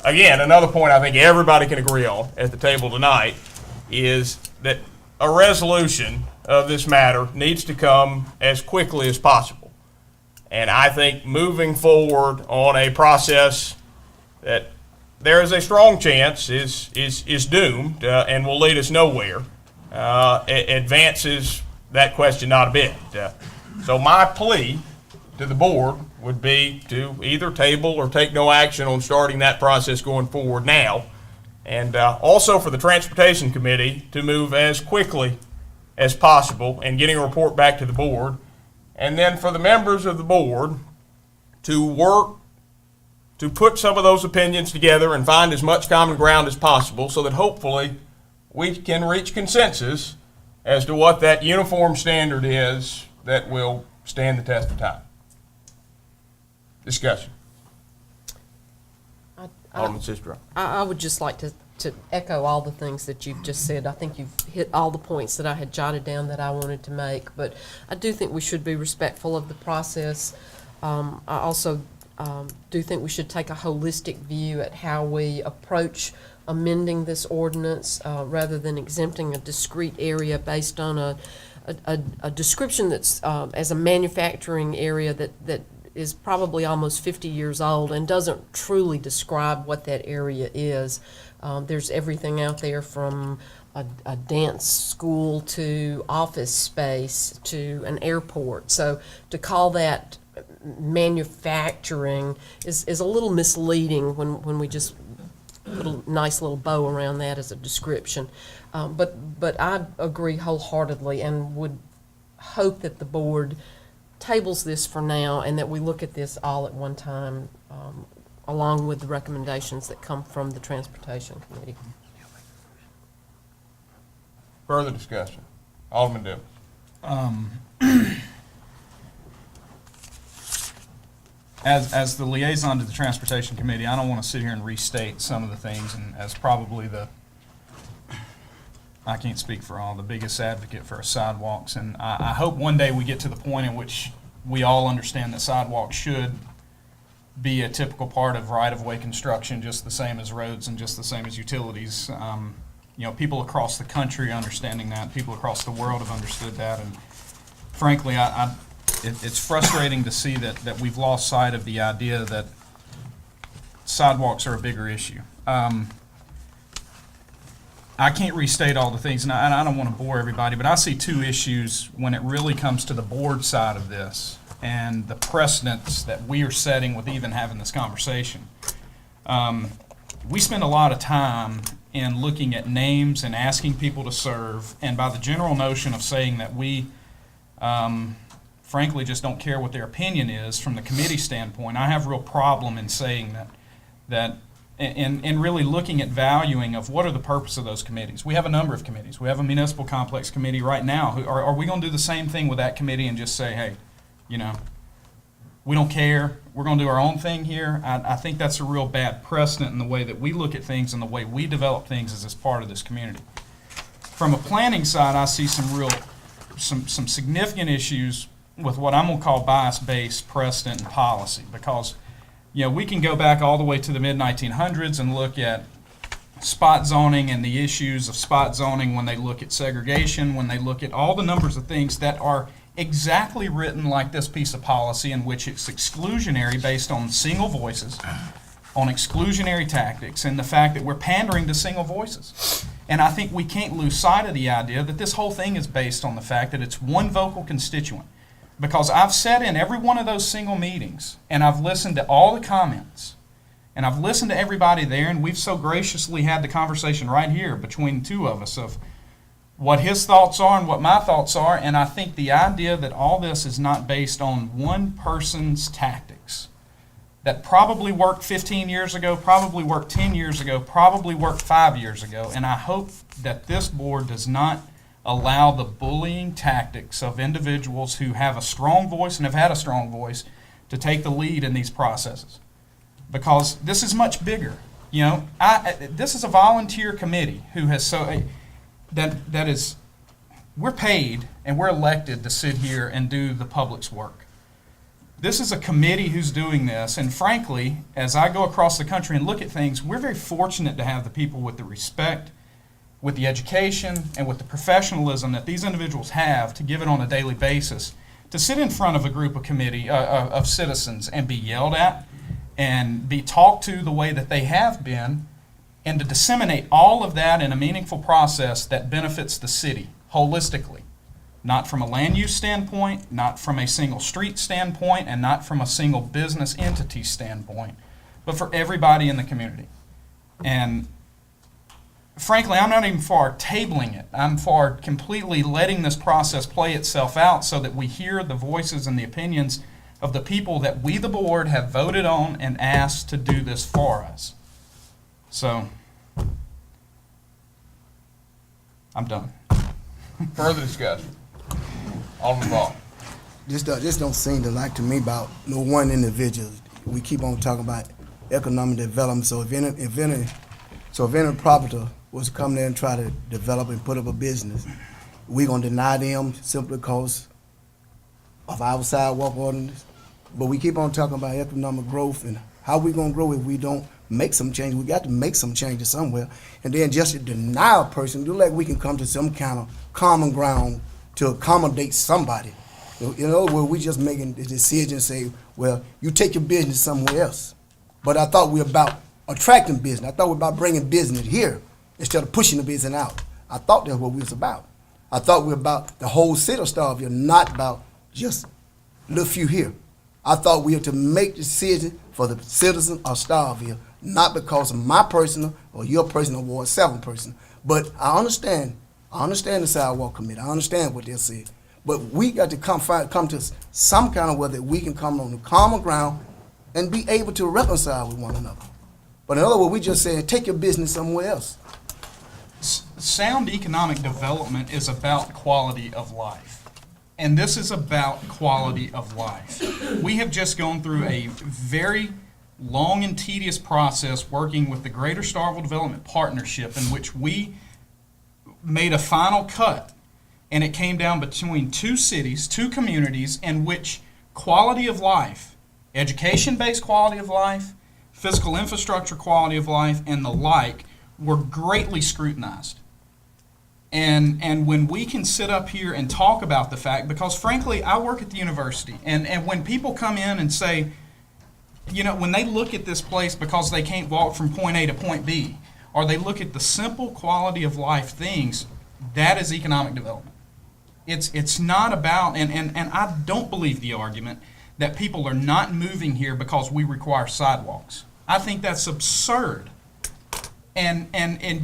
Again, another point I think everybody can agree on at the table tonight is that a resolution of this matter needs to come as quickly as possible. And I think moving forward on a process that there is a strong chance is doomed and will lead us nowhere advances that question not a bit. So my plea to the board would be to either table or take no action on starting that process going forward now, and also for the Transportation Committee to move as quickly as possible in getting a report back to the board, and then for the members of the board to work to put some of those opinions together and find as much common ground as possible so that hopefully we can reach consensus as to what that uniform standard is that will stand the test of time. Discussion. Alderman Sistro. I would just like to echo all the things that you've just said. I think you've hit all the points that I had jotted down that I wanted to make, but I do think we should be respectful of the process. I also do think we should take a holistic view at how we approach amending this ordinance rather than exempting a discrete area based on a description that's as a manufacturing area that is probably almost 50 years old and doesn't truly describe what that area is. There's everything out there from a dance school to office space to an airport. So to call that manufacturing is a little misleading when we just put a nice little bow around that as a description. But I agree wholeheartedly and would hope that the board tables this for now and that we look at this all at one time along with the recommendations that come from the Transportation Committee. Further discussion. Alderman Dibble. As the liaison to the Transportation Committee, I don't want to sit here and restate some of the things, and as probably I can't speak for all, the biggest advocate for sidewalks, and I hope one day we get to the point in which we all understand that sidewalks should be a typical part of right-of-way construction, just the same as roads and just the same as utilities. People across the country are understanding that. People across the world have understood that, and frankly, it's frustrating to see that we've lost sight of the idea that sidewalks are a bigger issue. I can't restate all the things, and I don't want to bore everybody, but I see two issues when it really comes to the board side of this and the precedents that we are setting with even having this conversation. We spend a lot of time in looking at names and asking people to serve, and by the general notion of saying that we frankly just don't care what their opinion is from the committee standpoint, I have a real problem in saying that and really looking at valuing of what are the purpose of those committees. We have a number of committees. We have a municipal complex committee right now. Are we going to do the same thing with that committee and just say, hey, we don't care, we're going to do our own thing here? I think that's a real bad precedent in the way that we look at things and the way we develop things as part of this community. From a planning side, I see some significant issues with what I'm going to call bias-based precedent and policy, because we can go back all the way to the mid-1900s and look at spot zoning and the issues of spot zoning when they look at segregation, when they look at all the numbers of things that are exactly written like this piece of policy, in which it's exclusionary based on single voices, on exclusionary tactics, and the fact that we're pandering to single voices. And I think we can't lose sight of the idea that this whole thing is based on the fact that it's one vocal constituent. Because I've sat in every one of those single meetings and I've listened to all the comments, And I've listened to everybody there, and we've so graciously had the conversation right here between the two of us of what his thoughts are and what my thoughts are. And I think the idea that all this is not based on one person's tactics that probably worked 15 years ago, probably worked 10 years ago, probably worked 5 years ago. And I hope that this board does not allow the bullying tactics of individuals who have a strong voice and have had a strong voice to take the lead in these processes. Because this is much bigger. You know, this is a volunteer committee who has that is, we're paid and we're elected to sit here and do the public's work. This is a committee who's doing this, and frankly, as I go across the country and look at things, we're very fortunate to have the people with the respect, with the education, and with the professionalism that these individuals have to give it on a daily basis, to sit in front of a group of citizens and be yelled at and be talked to the way that they have been, and to disseminate all of that in a meaningful process that benefits the city holistically. Not from a land use standpoint, not from a single street standpoint, and not from a single business entity standpoint, but for everybody in the community. And frankly, I'm not even for tabling it. I'm for completely letting this process play itself out so that we hear the voices and the opinions of the people that we, the board, have voted on and asked to do this for us. So, I'm done. Further discussion. Alderman Ball. This don't seem to like to me about no one individual. We keep on talking about economic development. So if any property was to come there and try to develop and put up a business, we gonna deny them simply because of our sidewalk ordinance. But we keep on talking about economic growth and how we gonna grow if we don't make some change. We got to make some changes somewhere. And then just to deny a person, do like we can come to some kind of common ground to accommodate somebody. In other words, we just making the decision and say, well, you take your business somewhere else. But I thought we were about attracting business. I thought we were about bringing business here instead of pushing the business out. I thought that's what we was about. I thought we were about the whole city of Starkville, not about just a little few here. I thought we were to make decisions for the citizens of Starkville, not because of my personal or your personal Ward 7 person. But I understand the sidewalk committee. I understand what they said. But we got to come to some kind of way that we can come on the common ground and be able to reconcile with one another. But in other words, we just saying, take your business somewhere else. Sound economic development is about quality of life. And this is about quality of life. We have just gone through a very long and tedious process working with the Greater Starkville Development Partnership, in which we made a final cut, and it came down between two cities, two communities, in which quality of life, education-based quality of life, physical infrastructure quality of life, and the like, were greatly scrutinized. And when we can sit up here and talk about the fact, because frankly, I work at the university, and when people come in and say, you know, when they look at this place because they can't walk from point A to point B, or they look at the simple quality of life things, that is economic development. It's not about, and I don't believe the argument that people are not moving here because we require sidewalks. I think that's absurd. And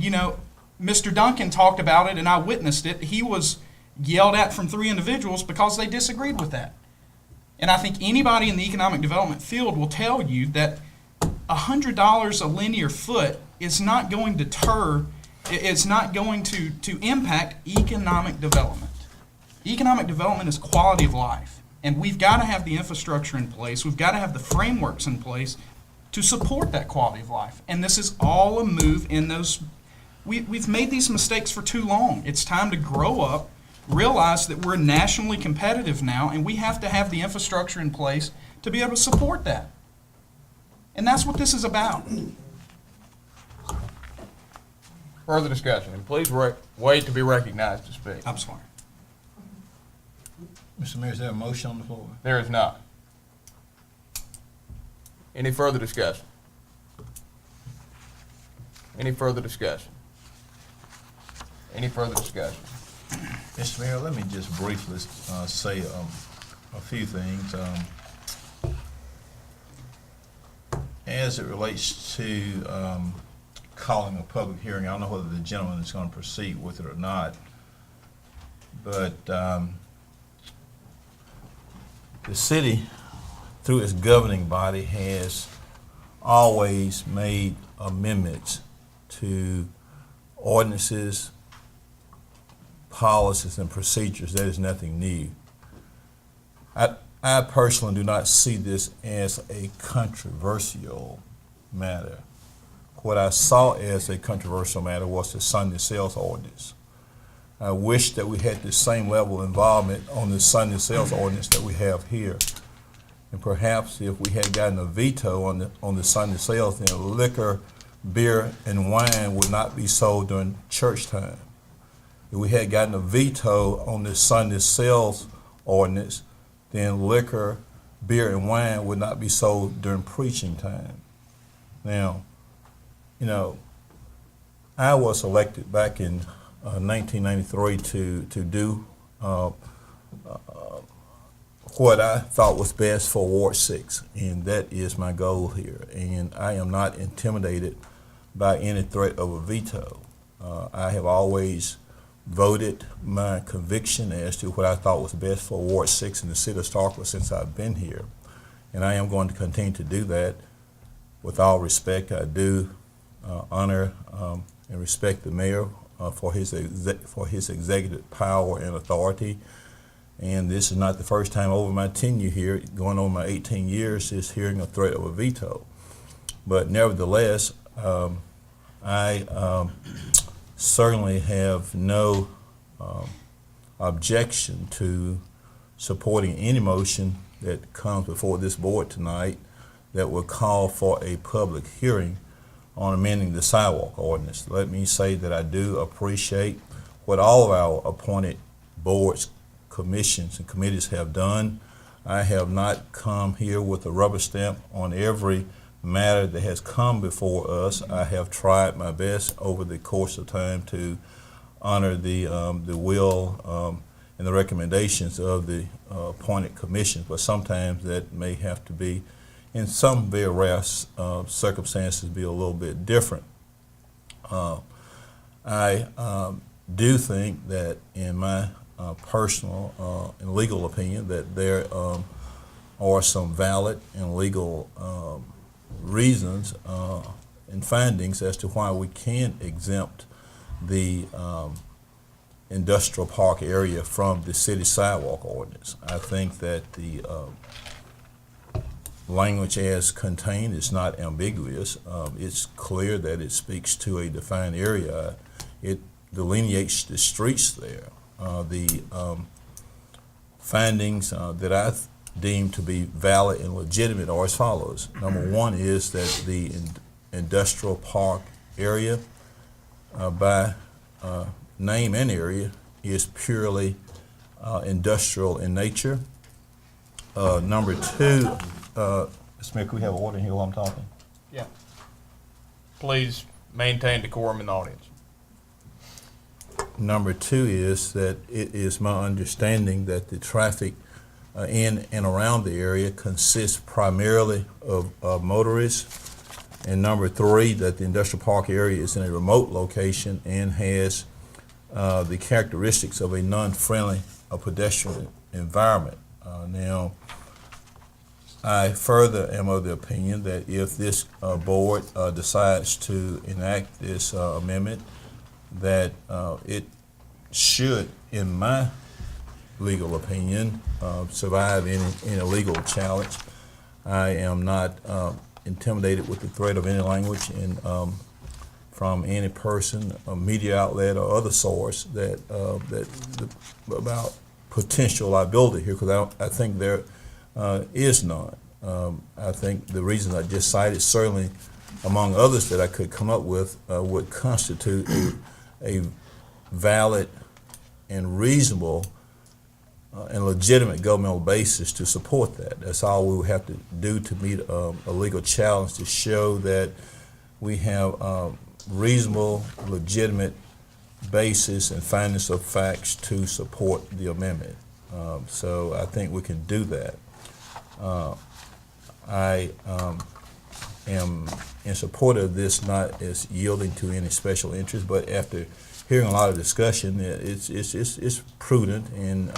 you know, Mr. Duncan talked about it, and I witnessed it. He was yelled at from 3 individuals because they disagreed with that. And I think anybody in the economic development field will tell you that $100 a linear foot is not going to deter, it's not going to impact economic development. Economic development is quality of life. And we've got to have the infrastructure in place. We've got to have the frameworks in place to support that quality of life. And this is all a move in those. We've made these mistakes for too long. It's time to grow up, realize that we're nationally competitive now, and we have to have the infrastructure in place to be able to support that. And that's what this is about. Further discussion, and please wait to be recognized to speak. I'm sorry. Mr. Mayor, is there a motion on the floor? There is not. Any further discussion? Any further discussion? Any further discussion? Mr. Mayor, let me just briefly say a few things. as it relates to calling a public hearing, I don't know whether the gentleman is going to proceed with it or not, but the city, through its governing body, has always made amendments to ordinances, policies, and procedures. That is nothing new. I personally do not see this as a controversial matter. What I saw as a controversial matter was the Sunday sales ordinance. I wish that we had the same level of involvement on the Sunday sales ordinance that we have here. And perhaps if we had gotten a veto on the Sunday sales, then liquor, beer, and wine would not be sold during church time. If we had gotten a veto on the Sunday sales ordinance, then liquor, beer, and wine would not be sold during preaching time. Now, you know, I was elected back in 1993 to do what I thought was best for Ward 6, and that is my goal here. And I am not intimidated by any threat of a veto. I have always voted my conviction as to what I thought was best for Ward 6 in the city of Starkville since I've been here. And I am going to continue to do that. With all respect, I do honor and respect the mayor for his executive power and authority. And this is not the first time over my tenure here, going over my 18 years, is hearing a threat of a veto. But nevertheless, I certainly have no objection to supporting any motion that comes before this board tonight that will call for a public hearing on amending the sidewalk ordinance. Let me say that I do appreciate what all of our appointed boards, commissions, and committees have done. I have not come here with a rubber stamp on every matter that has come before us. I have tried my best over the course of time to honor the will and the recommendations of the appointed commissions, but sometimes that may have to be, in some very rare circumstances, be a little bit different. I do think that, in my personal and legal opinion, that there are some valid and legal reasons and findings as to why we can exempt the industrial park area from the city sidewalk ordinance. I think that the language as contained is not ambiguous. It's clear that it speaks to a defined area. It delineates the streets there. The findings that I deem to be valid and legitimate are as follows. Number one is that the industrial park area, by name and area, is purely industrial in nature. Number two, Mr. Mayor, could we have order here while I'm talking? Yeah. Please maintain decorum in the audience. Number two is that it is my understanding that the traffic in and around the area consists primarily of motorists. And number three, that the industrial park area is in a remote location and has the characteristics of a non-friendly pedestrian environment. Now, I further am of the opinion that if this board decides to enact this amendment, that it should, in my legal opinion, survive any legal challenge. I am not intimidated with the threat of any language from any person, a media outlet, or other source about potential liability here, because I think there is none. I think the reasons I just cited, certainly among others that I could come up with, would constitute a valid and reasonable and legitimate governmental basis to support that. That's all we would have to do to meet a legal challenge, to show that we have reasonable, legitimate basis and findings of facts to support the amendment. So I think we can do that. I am in support of this, not as yielding to any special interest, but after hearing a lot of discussion, it's prudent and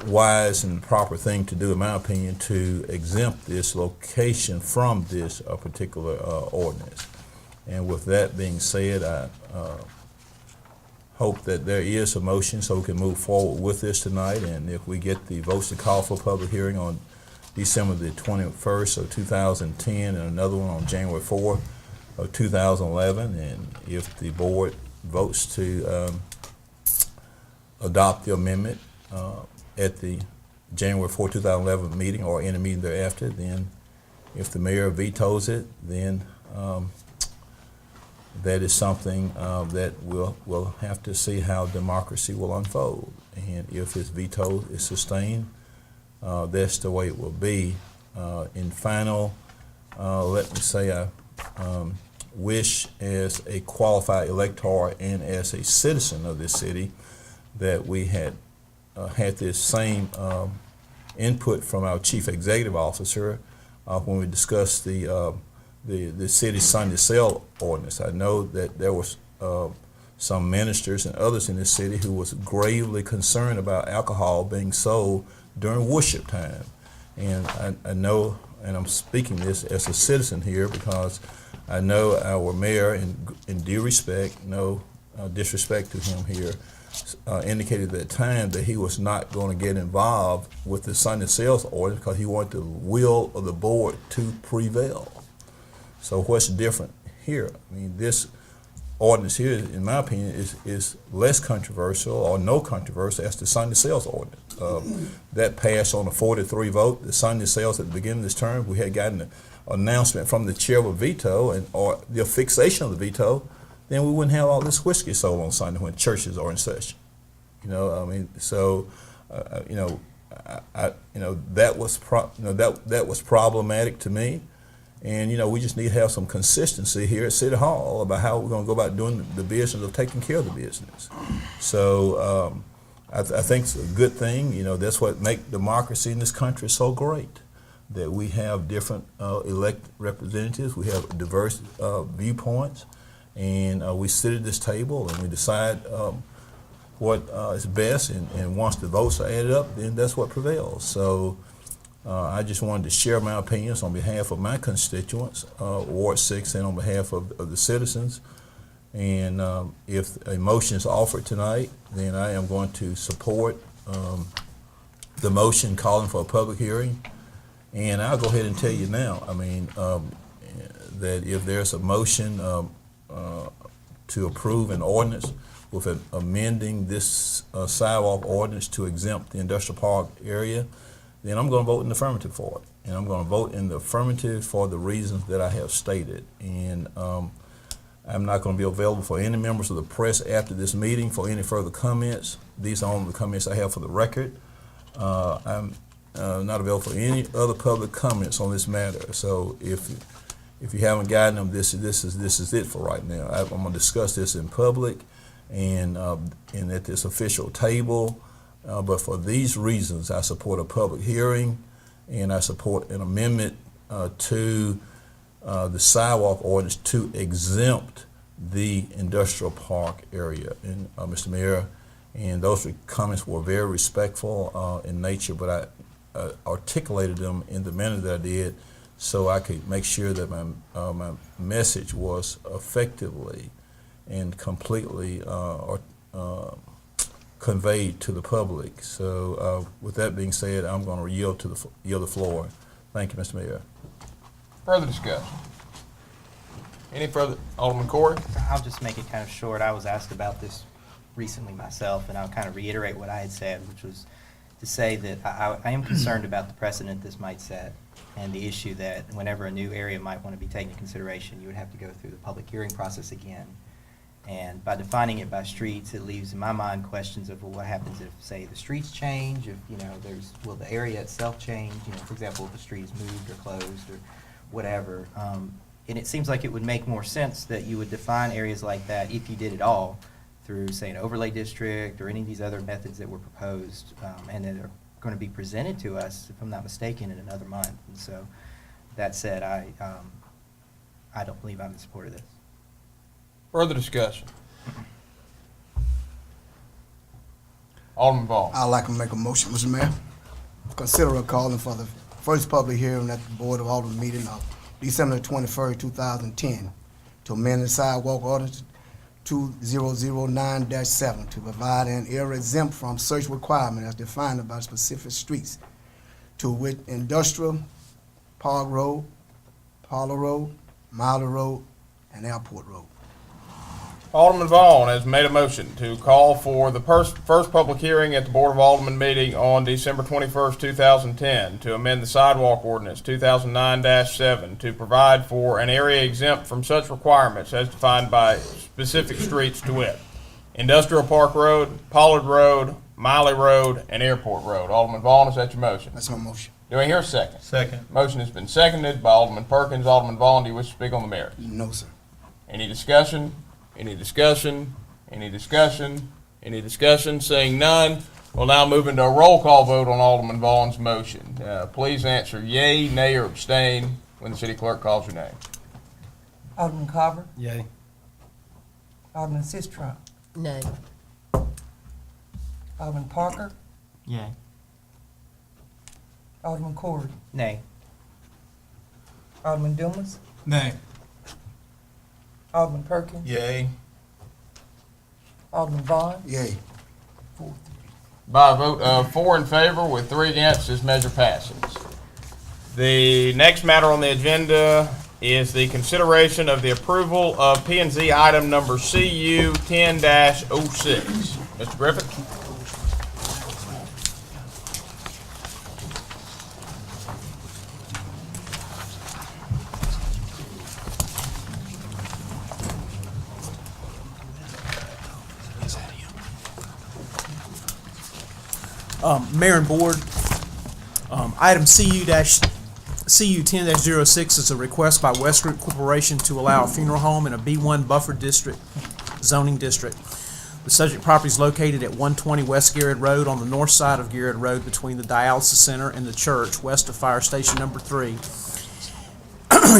wise and proper thing to do, in my opinion, to exempt this location from this particular ordinance. And with that being said, I hope that there is a motion so we can move forward with this tonight. And if we get the votes to call for public hearing on December the 21st of 2010 and another one on January 4th of 2011, and if the board votes to adopt the amendment at the January 4, 2011 meeting or any meeting thereafter, then if the mayor vetoes it, then that is something that we'll have to see how democracy will unfold. And if his veto is sustained, that's the way it will be. In final, let me say I wish as a qualified elector and as a citizen of this city that we had had this same input from our chief executive officer when we discussed the city's Sunday sale ordinance. I know that there was some ministers and others in this city who was gravely concerned about alcohol being sold during worship time. And I know, and I'm speaking this as a citizen here because I know our mayor, in due respect, no disrespect to him here, indicated at that time that he was not going to get involved with the Sunday sales ordinance because he wanted the will of the board to prevail. So what's different here? I mean, this ordinance here, in my opinion, is less controversial or no controversy as the Sunday sales ordinance. That passed on a 4-3 vote. The Sunday sales at the beginning of this term, we had gotten an announcement from the chair of a veto or the fixation of the veto, then we wouldn't have all this whiskey sold on Sunday when churches are in session. You know, I mean, so that was that was problematic to me. And, we just need to have some consistency here at City Hall about how we're going to go about doing the business of taking care of the business. So I think it's a good thing. That's what makes democracy in this country so great, that we have different elected representatives, we have diverse viewpoints, and we sit at this table and we decide what is best, and once the votes are added up, then that's what prevails. So I just wanted to share my opinions on behalf of my constituents, Ward 6, and on behalf of the citizens. And if a motion is offered tonight, then I am going to support the motion calling for a public hearing. And I'll go ahead and tell you now, I mean, that if there's a motion to approve an ordinance with amending this sidewalk ordinance to exempt the industrial park area, then I'm going to vote in the affirmative for it. And I'm going to vote in the affirmative for the reasons that I have stated. And I'm not going to be available for any members of the press after this meeting for any further comments. These are only the comments I have for the record. I'm not available for any other public comments on this matter. So if you haven't gotten them, this is it for right now. I'm going to discuss this in public and at this official table. But for these reasons, I support a public hearing, and I support an amendment to the sidewalk ordinance to exempt the industrial park area. And Mr. Mayor, and those comments were very respectful in nature, but I articulated them in the manner that I did so I could make sure that my message was effectively and completely conveyed to the public. So with that being said, I'm going to yield the floor. Thank you, Mr. Mayor. Further discussion? Any further? Alderman Corey? I'll just make it kind of short. I was asked about this recently myself, and I'll kind of reiterate what I had said, which was to say that I am concerned about the precedent this might set and the issue that whenever a new area might want to be taken into consideration, you would have to go through the public hearing process again. And by defining it by streets, it leaves in my mind questions of, well, what happens if, say, the streets change, if, will the area itself change, for example, if the street is moved or closed or whatever. And it seems like it would make more sense that you would define areas like that, if you did it all, through, say, an overlay district or any of these other methods that were proposed and that are going to be presented to us, if I'm not mistaken, in another month. And so that said, I don't believe I'm in support of this. Further discussion? Alderman Vaughn. I'd like to make a motion, Mr. Mayor. Consider calling for the first public hearing at the Board of Aldermen meeting of December 21st, 2010, to amend the sidewalk ordinance 2009-7 to provide an area exempt from search requirement as defined by specific streets, to wit Industrial, Park Road, Parlor Road, Milder Road, and Airport Road. Alderman Vaughn has made a motion to call for the first public hearing at the Board of Aldermen meeting on December 21st, 2010, to amend the sidewalk ordinance 2009-7 to provide for an area exempt from such requirements as defined by specific streets, to wit Industrial Park Road, Pollard Road, Miley Road, and Airport Road. Alderman Vaughn, is that your motion? That's my motion. Do I hear a second? Second. Motion has been seconded by Alderman Perkins. Alderman Vaughn, do you wish to speak on the merits? No, sir. Any discussion? Any discussion? Any discussion? Any discussion? Seeing none, we'll now move into a roll call vote on Alderman Vaughn's motion. Please answer yea, nay, or abstain when the city clerk calls your name. Alderman Carver, Yay. Alderman Sistrum, Nay. Alderman Parker, Yay. Alderman Corey, Nay. Alderman Dumas, Nay. Alderman Perkins, Yay. Alderman Vaughn, Yay. By a vote of 4 in favor with 3 against, this measure passes. The next matter on the agenda is the consideration of the approval of P&Z item number CU 10-06. Mr. Griffith? Mayor and Board, item CU 10-06 is a request by Westgroup Corporation to allow a funeral home in a B1 buffer district, zoning district. The subject property is located at 120 West Garrett Road on the north side of Garrett Road between the dialysis center and the church west of Fire Station number 3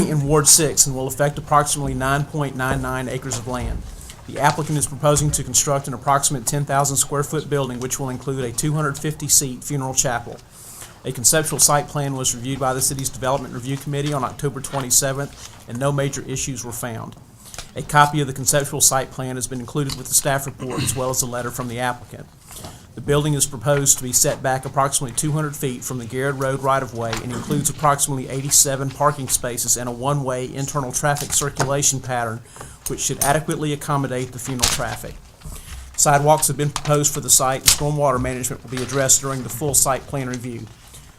in Ward 6, and will affect approximately 9.99 acres of land. The applicant is proposing to construct an approximate 10,000 square foot building which will include a 250-seat funeral chapel. A conceptual site plan was reviewed by the city's Development Review Committee on October 27th, and no major issues were found. A copy of the conceptual site plan has been included with the staff report as well as a letter from the applicant. The building is proposed to be set back approximately 200 feet from the Garrett Road right-of-way and includes approximately 87 parking spaces and a one-way internal traffic circulation pattern which should adequately accommodate the funeral traffic. Sidewalks have been proposed for the site, and stormwater management will be addressed during the full site plan review.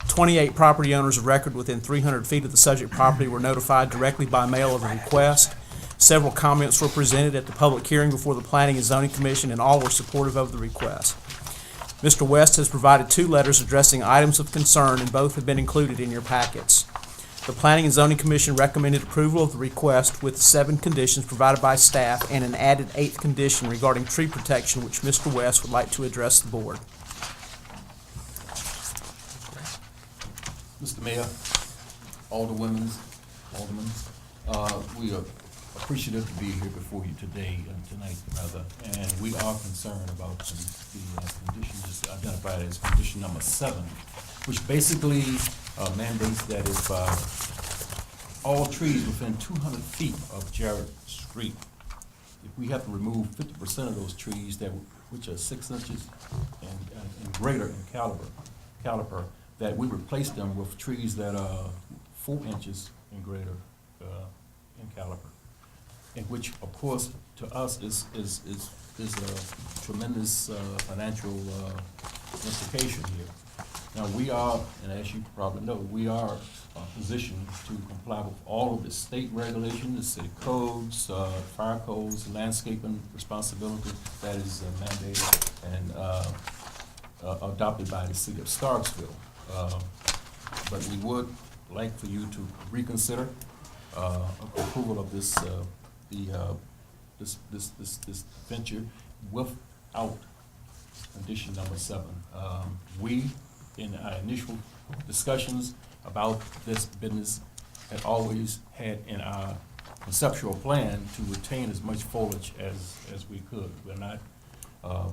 28 property owners of record within 300 feet of the subject property were notified directly by mail of the request. Several comments were presented at the public hearing before the Planning and Zoning Commission, and all were supportive of the request. Mr. West has provided 2 letters addressing items of concern, and both have been included in your packets. The Planning and Zoning Commission recommended approval of the request with 7 conditions provided by staff and an added 8th condition regarding tree protection, which Mr. West would like to address the board. Mr. Mayor, Aldermen, we are appreciative to be here before you today, tonight rather, and we are concerned about the conditions identified as condition number 7, which basically mandates that if all trees within 200 feet of Jarrett Street, if we have to remove 50% of those trees which are 6 inches and greater in caliber, that we replace them with trees that are 4 inches and greater in caliber, and which, of course, to us is a tremendous financial implication here. Now, we are, and as you probably know, we are positioned to comply with all of the state regulations, the city codes, fire codes, landscaping responsibility that is mandated and adopted by the city of Starkville. But we would like for you to reconsider approval of this this venture without condition number 7. We, in our initial discussions about this business, had always had in our conceptual plan to retain as much foliage as we could.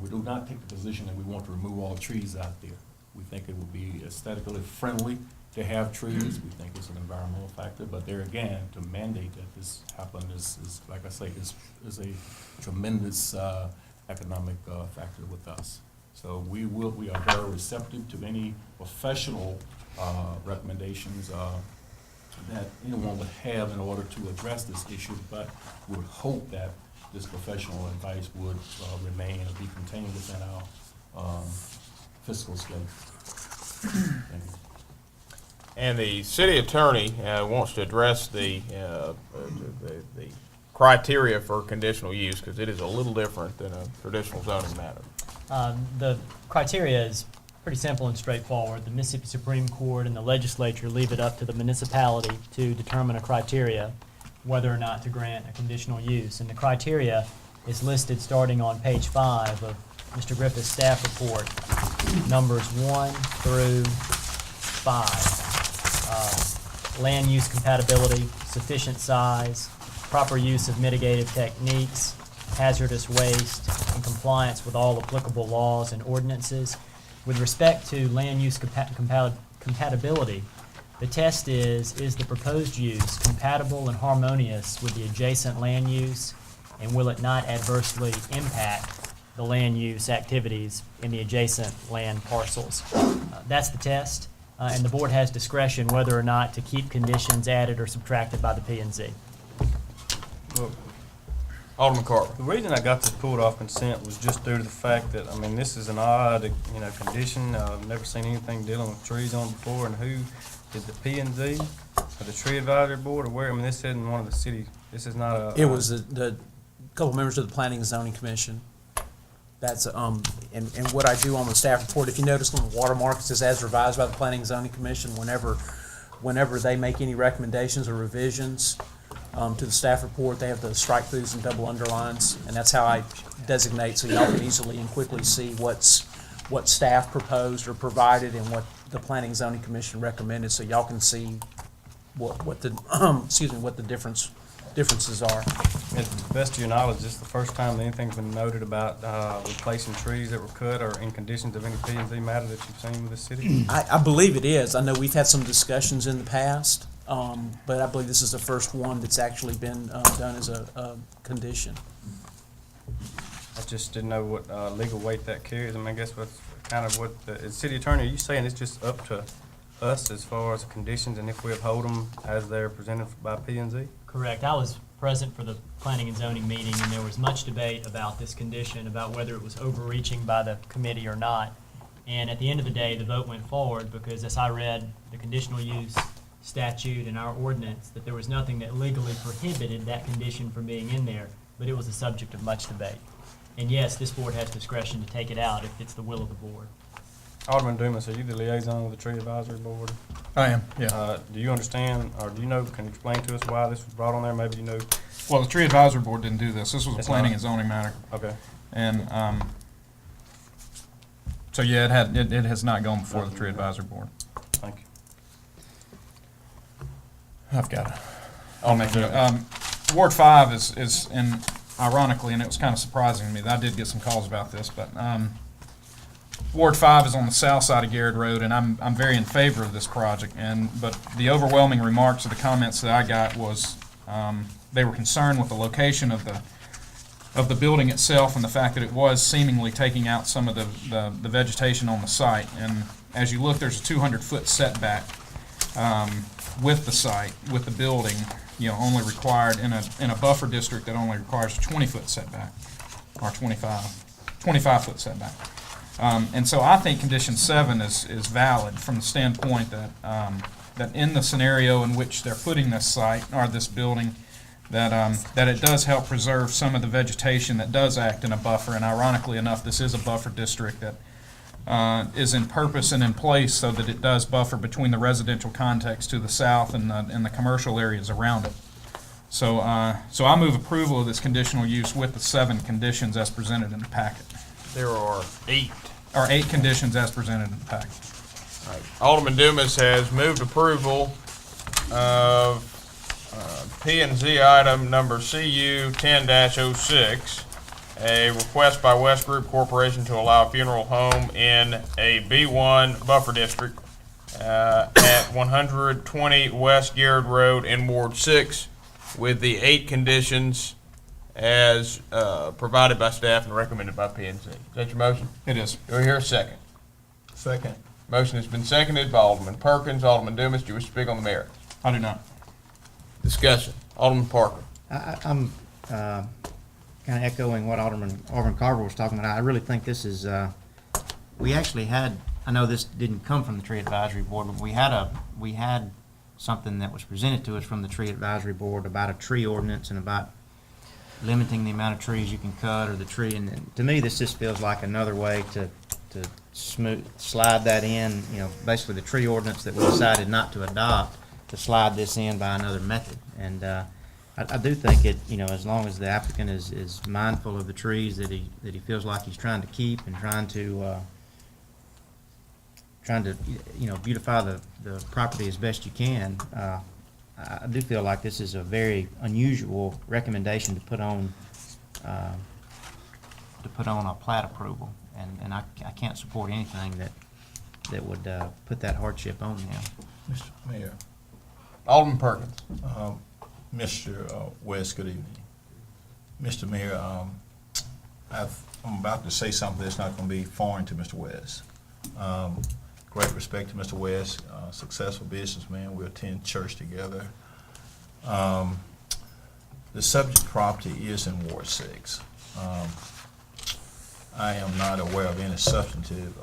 We do not take the position that we want to remove all trees out there. We think it would be aesthetically friendly to have trees. We think it's an environmental factor, but there again, to mandate that this happen is like I say, is a tremendous economic factor with us. So we are very receptive to any professional recommendations that anyone would have in order to address this issue, but we would hope that this professional advice would remain or be contained within our fiscal space. Thank you. And the city attorney wants to address the criteria for conditional use, because it is a little different than a traditional zoning matter. The criteria is pretty simple and straightforward. The Mississippi Supreme Court and the legislature leave it up to the municipality to determine a criteria whether or not to grant a conditional use. And the criteria is listed starting on page 5 of Mr. Griffith's staff report, numbers 1 through 5. Land use compatibility, sufficient size, proper use of mitigative techniques, hazardous waste, and compliance with all applicable laws and ordinances. With respect to land use compatibility, the test is the proposed use compatible and harmonious with the adjacent land use, and will it not adversely impact the land use activities in the adjacent land parcels? That's the test, and the board has discretion whether or not to keep conditions added or subtracted by the P&Z. Well, Alderman Carter. the reason I got this pulled off consent was just due to the fact that, I mean, this is an odd, condition. I've never seen anything dealing with trees on before, and who did the P&Z or the Tree Advisory Board, or where? I mean, this isn't one of the city, this is not a. It was the couple members of the Planning and Zoning Commission. That's, and what I do on the staff report, if you notice on the watermark, it says as revised by the Planning and Zoning Commission, whenever they make any recommendations or revisions to the staff report, they have the strike throughs and double underlines, and that's how I designate, so y'all can easily and quickly see what staff proposed or provided and what the Planning and Zoning Commission recommended, so y'all can see what the what the differences are. And to the best of your knowledge, this is the first time that anything's been noted about replacing trees that were cut or in conditions of any P&Z matter that you've seen with the city? I believe it is. I know we've had some discussions in the past, but I believe this is the first one that's actually been done as a condition. I just didn't know what legal weight that carries. I mean, I guess what's kind of what the city attorney, are you saying it's just up to us as far as the conditions and if we uphold them as they're presented by P&Z? Correct. I was present for the Planning and Zoning meeting, and there was much debate about this condition, about whether it was overreaching by the committee or not. And at the end of the day, the vote went forward because, as I read the conditional use statute and our ordinance, that there was nothing that legally prohibited that condition from being in there, but it was a subject of much debate. And yes, this board has discretion to take it out if it's the will of the board. Alderman Dumas, are you the liaison with the Tree Advisory Board? I am, yeah. Do you understand, or do you know, can you explain to us why this was brought on there? Maybe you know. Well, the Tree Advisory Board didn't do this. This was a It's planning not. and zoning matter. Okay. And, so yeah, it has not gone before the Tree Advisory Board. Thank you. I've got it. I'll make it. Ward 5 is, and ironically, and it was kind of surprising to me, that I did get some calls about this, but, Ward 5 is on the south side of Garrett Road, and I'm very in favor of this project. But the overwhelming remarks of the comments that I got was they were concerned with the location of the building itself and the fact that it was seemingly taking out some of the vegetation on the site. And as you look, there's a 200-foot setback with the site, with the building, only required in a buffer district that only requires a 20-foot setback or 25-foot setback. And so I think condition 7 is valid from the standpoint that in the scenario in which they're putting this site or this building, that it does help preserve some of the vegetation that does act in a buffer. And ironically enough, this is a buffer district that is in purpose and in place so that it does buffer between the residential context to the south and the commercial areas around it. So I move approval of this conditional use with the 7 conditions as presented in the packet. There are 8. Or 8 conditions as presented in the packet. All right. Alderman Dumas has moved approval of P and Z item number CU 10-06, a request by West Group Corporation to allow a funeral home in a B1 buffer district at 120 West Garrett Road in Ward 6 with the 8 conditions as provided by staff and recommended by P and Z. Is that your motion? It is. Do we hear a second? Second. Motion has been seconded by Alderman Perkins. Alderman Dumas, do you wish to speak on the merits? I do not. Discussion. Alderman Parker. I'm kind of echoing what Alderman Carver was talking about. I really think this is, we actually had, I know this didn't come from the Tree Advisory Board, but we had something that was presented to us from the Tree Advisory Board about a tree ordinance and about limiting the amount of trees you can cut or the tree. And to me, this just feels like another way to slide that in, you know, basically the tree ordinance that we decided not to adopt, to slide this in by another method. And I do think it, you know, as long as the applicant is mindful of the trees that he feels like he's trying to keep and trying to you know, beautify the property as best you can, I do feel like this is a very unusual recommendation to put on a plat approval. And I can't support anything that would put that hardship on them. Mr. Mayor. Alderman Perkins. Mr. West, good evening. Mr. Mayor, I'm about to say something that's not going to be foreign to Mr. West. Great respect to Mr. West, successful businessman. We attend church together. The subject property is in Ward 6. I am not aware of any substantive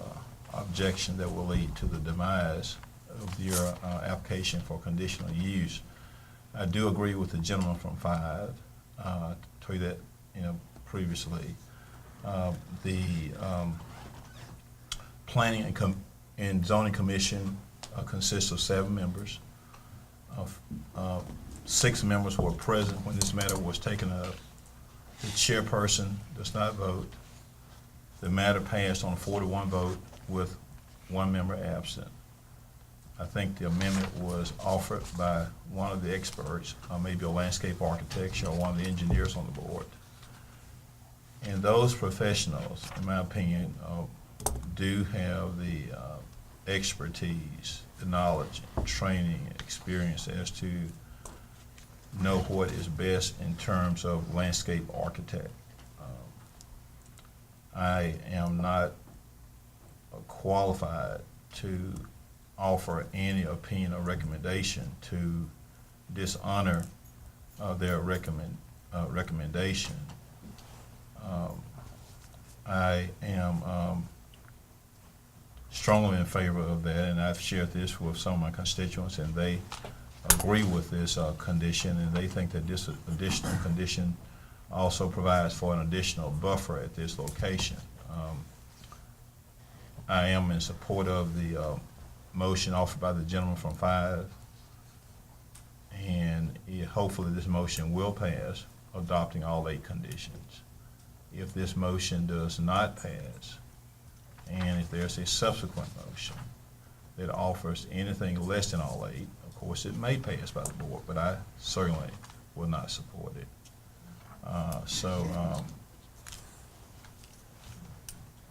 objection that will lead to the demise of your application for conditional use. I do agree with the gentleman from 5, told you that, you know, previously. The Planning and Zoning Commission consists of 7 members. 6 members were present when this matter was taken up. The chairperson does not vote. The matter passed on a 4-1 vote with 1 member absent. I think the amendment was offered by one of the experts, maybe a landscape architect or one of the engineers on the board. And those professionals, in my opinion, do have the expertise, the knowledge, training, experience as to know what is best in terms of landscape architect. I am not qualified to offer any opinion or recommendation to dishonor their recommendation. I am strongly in favor of that, and I've shared this with some of my constituents, and they agree with this condition, and they think that this additional condition also provides for an additional buffer at this location. I am in support of the motion offered by the gentleman from 5, and hopefully this motion will pass, adopting all 8 conditions. If this motion does not pass, and if there's a subsequent motion that offers anything less than all 8, of course it may pass by the board, but I certainly will not support it.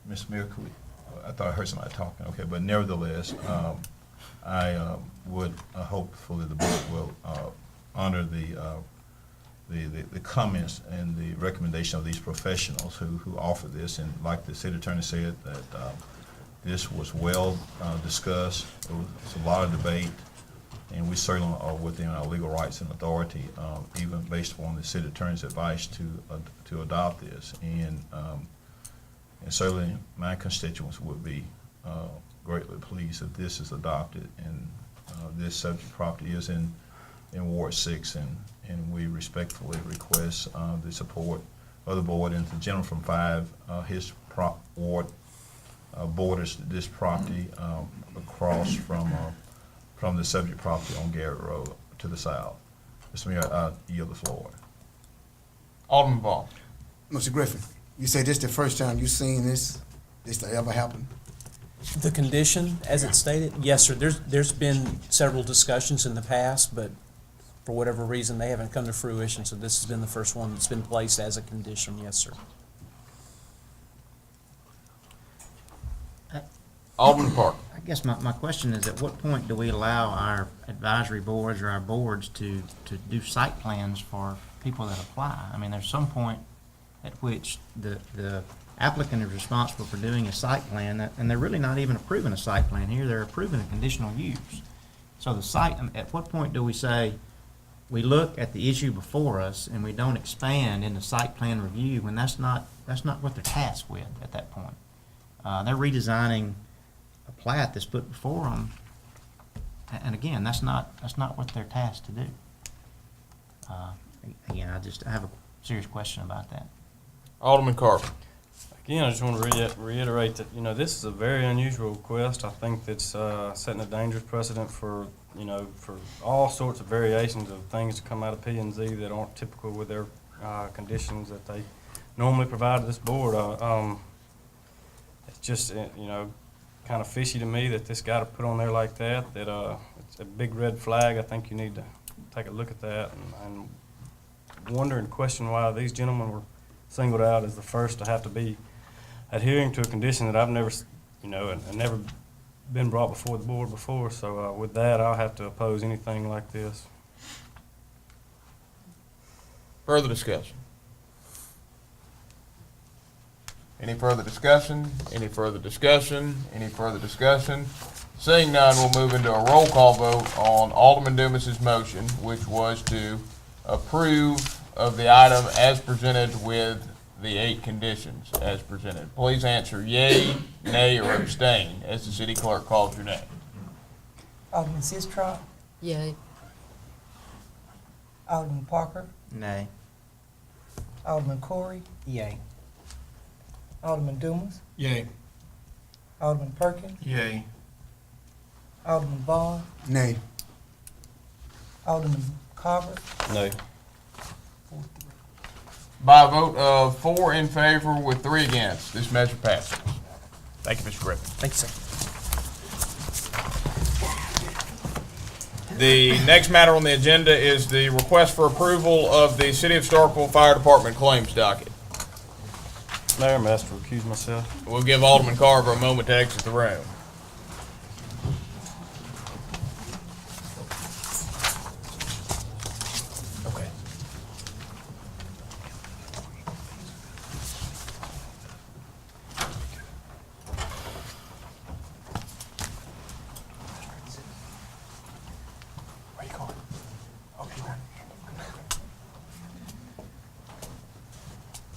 Mr. Mayor, I thought I heard somebody talking. Okay, but nevertheless, I would hopefully the board will honor the comments and the recommendation of these professionals who offered this. And like the city attorney said, that this was well discussed. There was a lot of debate, and we certainly are within our legal rights and authority, even based upon the city attorney's advice to adopt this. And certainly my constituents would be greatly pleased if this is adopted. And this subject property is in Ward 6, and we respectfully request the support of the board. And the gentleman from 5, his ward borders this property across from the subject property on Garrett Road to the south. Mr. Mayor, I yield the floor. Alderman Vaughn. Mr. Griffin, you say this the first time you've seen this to ever happen? The condition, as it's stated, yes, sir. There's been several discussions in the past, but for whatever reason, they haven't come to fruition, so this has been the first one that's been placed as a condition, yes, sir. Alderman Park. I guess my question is, at what point do we allow our advisory boards or our boards to do site plans for people that apply? I mean, there's some point at which the applicant is responsible for doing a site plan, and they're really not even approving a site plan here, they're approving a conditional use. So the site, at what point do we say, we look at the issue before us and we don't expand in the site plan review when that's not what they're tasked with at that point? They're redesigning a plat that's put before them, and again, that's not what they're tasked to do. Again, I have a serious question about that. Alderman Carver. Again, I just want to reiterate that, this is a very unusual request. I think that's setting a dangerous precedent for all sorts of variations of things to come out of P&Z that aren't typical with their conditions that they normally provide to this board. It's just, kind of fishy to me that this got to put on there like that, it's a big red flag. I think you need to take a look at that and wonder and question why these gentlemen were singled out as the first to have to be adhering to a condition that I've never, and never been brought before the board before. So with that, I'll have to oppose anything like this. Further discussion? Any further discussion? Any further discussion? Any further discussion? Seeing none, we'll move into a roll call vote on Alderman Dumas's motion, which was to approve of the item as presented with the 8 conditions as presented. Please answer yea, nay, or abstain as the city clerk calls your name. Alderman Sistrunk, Yay. Alderman Parker, Nay. Alderman Corey, Yay. Alderman Dumas, Yay. Alderman Perkins, Yay. Alderman Vaughn, Nay. Alderman Carver, No. By a vote of 4 in favor with 3 against, this measure passes. Thank you, Mr. Griffin. Thank you, sir. The next matter on the agenda is the request for approval of the City of Starkville Fire Department claims docket. Mayor, I'm asked to recuse myself. We'll give Alderman Carver a moment to exit the room. Okay. Where you going?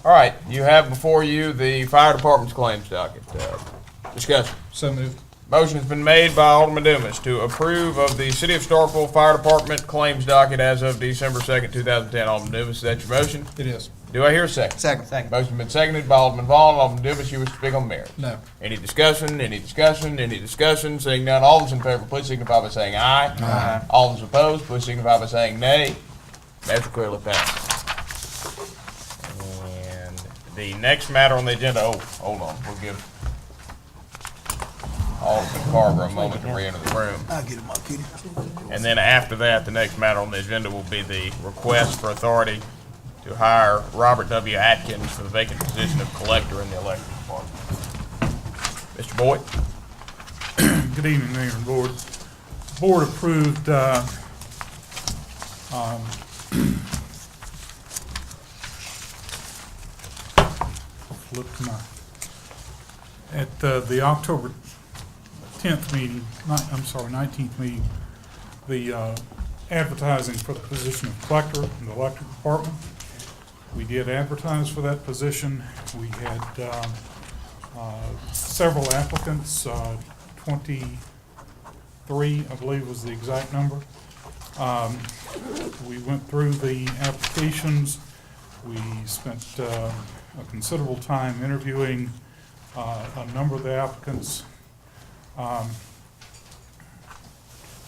All right, you have before you the fire department's claims docket. Discussion. So moved. Motion has been made by Alderman Dumas to approve of the City of Starkville Fire Department claims docket as of December 2nd, 2010. Alderman Dumas, is that your motion? It is. Do I hear a second? Second. Motion has been seconded by Alderman Vaughn. Alderman Dumas, you wish to speak on the merit? No. Any discussion? Any discussion? Any discussion? Seeing none, all those in favor, please signify by saying aye. Aye. All those opposed, please signify by saying nay. Measure clearly passes. And the next matter on the agenda, hold on, we'll give Alderman Carver a moment to re-enter the room. I'll get him up, Kitty. And then after that, the next matter on the agenda will be the request for authority to hire Robert W. Atkins for the vacant position of collector in the electric department. Mr. Boyd? Good evening, Mayor and Board. The Board approved at the October 10th meeting, 19th meeting, the advertising for the position of collector in the electric department. We did advertise for that position. We had several applicants, 23, I believe was the exact number. We went through the applications. We spent a considerable time interviewing a number of the applicants.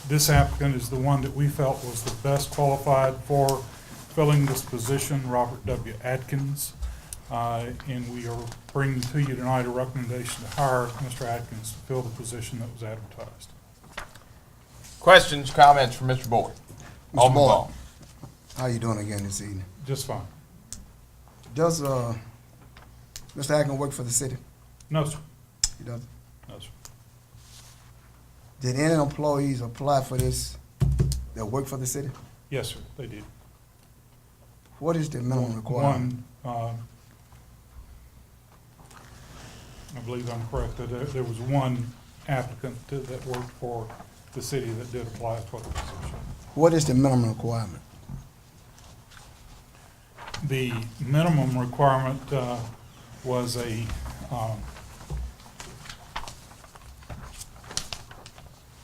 This applicant is the one that we felt was the best qualified for filling this position, Robert W. Atkins. And we are bringing to you tonight a recommendation to hire Mr. Atkins to fill the position that was advertised. Questions, comments from Mr. Boyd? Mr. Alderman Boyd, Vaughn. how you doing again this evening? Just fine. Does Mr. Atkins work for the city? No, sir. He doesn't. No, sir. Did any employees apply for this that work for the city? Yes, sir, they did. What is the minimum requirement? I believe I'm correct, that there was one applicant that worked for the city that did apply for the position. What is the minimum requirement? The minimum requirement was a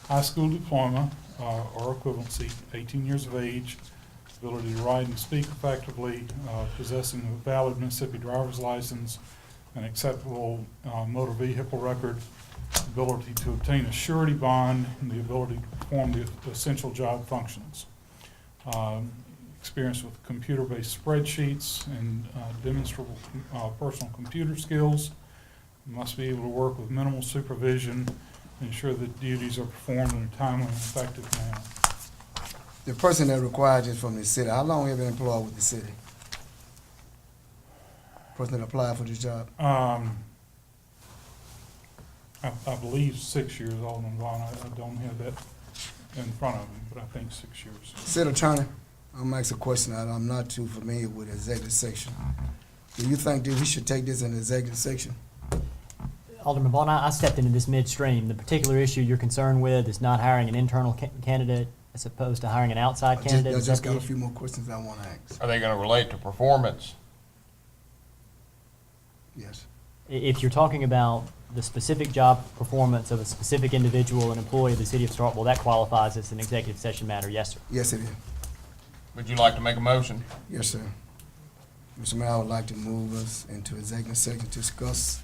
high school diploma or equivalency, 18 years of age, ability to write and speak effectively, possessing a valid Mississippi driver's license, an acceptable motor vehicle record, ability to obtain a surety bond, and the ability to perform the essential job functions. Experience with computer-based spreadsheets and demonstrable personal computer skills. Must be able to work with minimal supervision, ensure that duties are performed in a timely and effective manner. The person that requires this from the city, how long have you been employed with the city? Person that applied for this job? I believe 6 years, Alderman Vaughn. I don't have that in front of me, but I think 6 years. City Attorney, I'm gonna ask a question that I'm not too familiar with the executive section. Do you think that we should take this in the executive section? Alderman Vaughn, I stepped into this midstream. The particular issue you're concerned with is not hiring an internal candidate as opposed to hiring an outside candidate. I just got a few more questions I want to ask. Are they going to relate to performance? Yes. If you're talking about the specific job performance of a specific individual, an employee of the city of Starkville, that qualifies as an executive session matter, yes, sir. Yes, it is. Would you like to make a motion? Yes, sir. Mr. Mayor, I would like to move us into executive section to discuss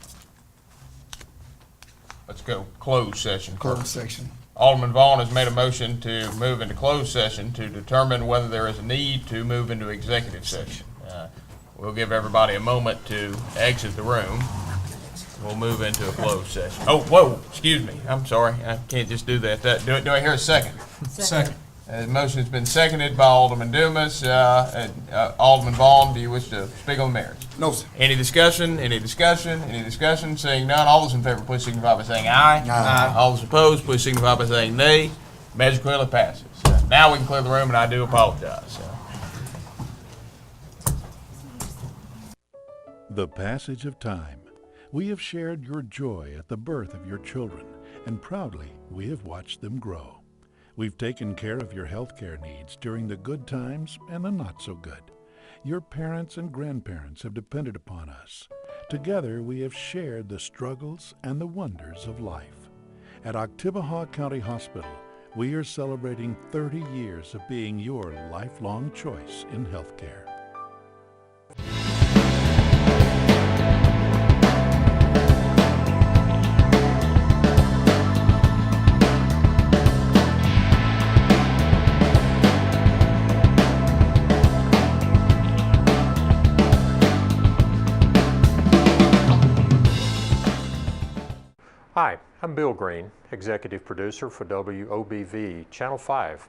Let's go closed session. closed section. Alderman Vaughn has made a motion to move into closed session to determine whether there is a need to move into executive session. We'll give everybody a moment to exit the room. We'll move into a closed session. Oh, whoa, excuse me. I'm sorry. I can't just do that. Do I hear a second? Second. The motion has been seconded by Alderman Dumas. Alderman Vaughn, do you wish to speak on the merits? No, sir. Any discussion? Any discussion? Any discussion? Seeing none, all those in favor, please signify by saying aye. Aye. All those opposed, please signify by saying nay. Measure clearly passes. Now we can clear the room, and I do apologize. The passage of time. We have shared your joy at the birth of your children, and proudly we have watched them grow. We've taken care of your healthcare needs during the good times and the not so good. Your parents and grandparents have depended upon us. Together we have shared the struggles and the wonders of life. At Oktibbeha County Hospital, we are celebrating 30 years of being your lifelong choice in healthcare. Hi, I'm Bill Green, Executive Producer for WOBV Channel 5.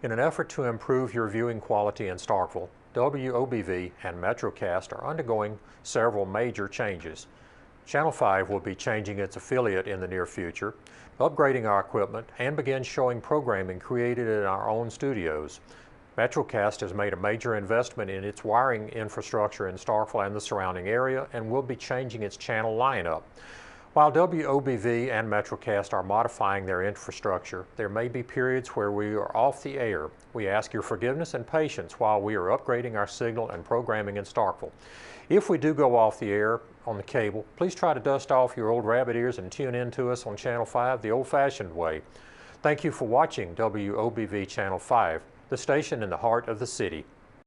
In an effort to improve your viewing quality in Starkville, WOBV and MetroCast are undergoing several major changes. Channel 5 will be changing its affiliate in the near future, upgrading our equipment, and begin showing programming created in our own studios. MetroCast has made a major investment in its wiring infrastructure in Starkville and the surrounding area and will be changing its channel lineup. While WOBV and MetroCast are modifying their infrastructure, there may be periods where we are off the air. We ask your forgiveness and patience while we are upgrading our signal and programming in Starkville. If we do go off the air on the cable, please try to dust off your old rabbit ears and tune in to us on Channel 5 the old-fashioned way. Thank you for watching WOBV Channel 5, the station in the heart of the city.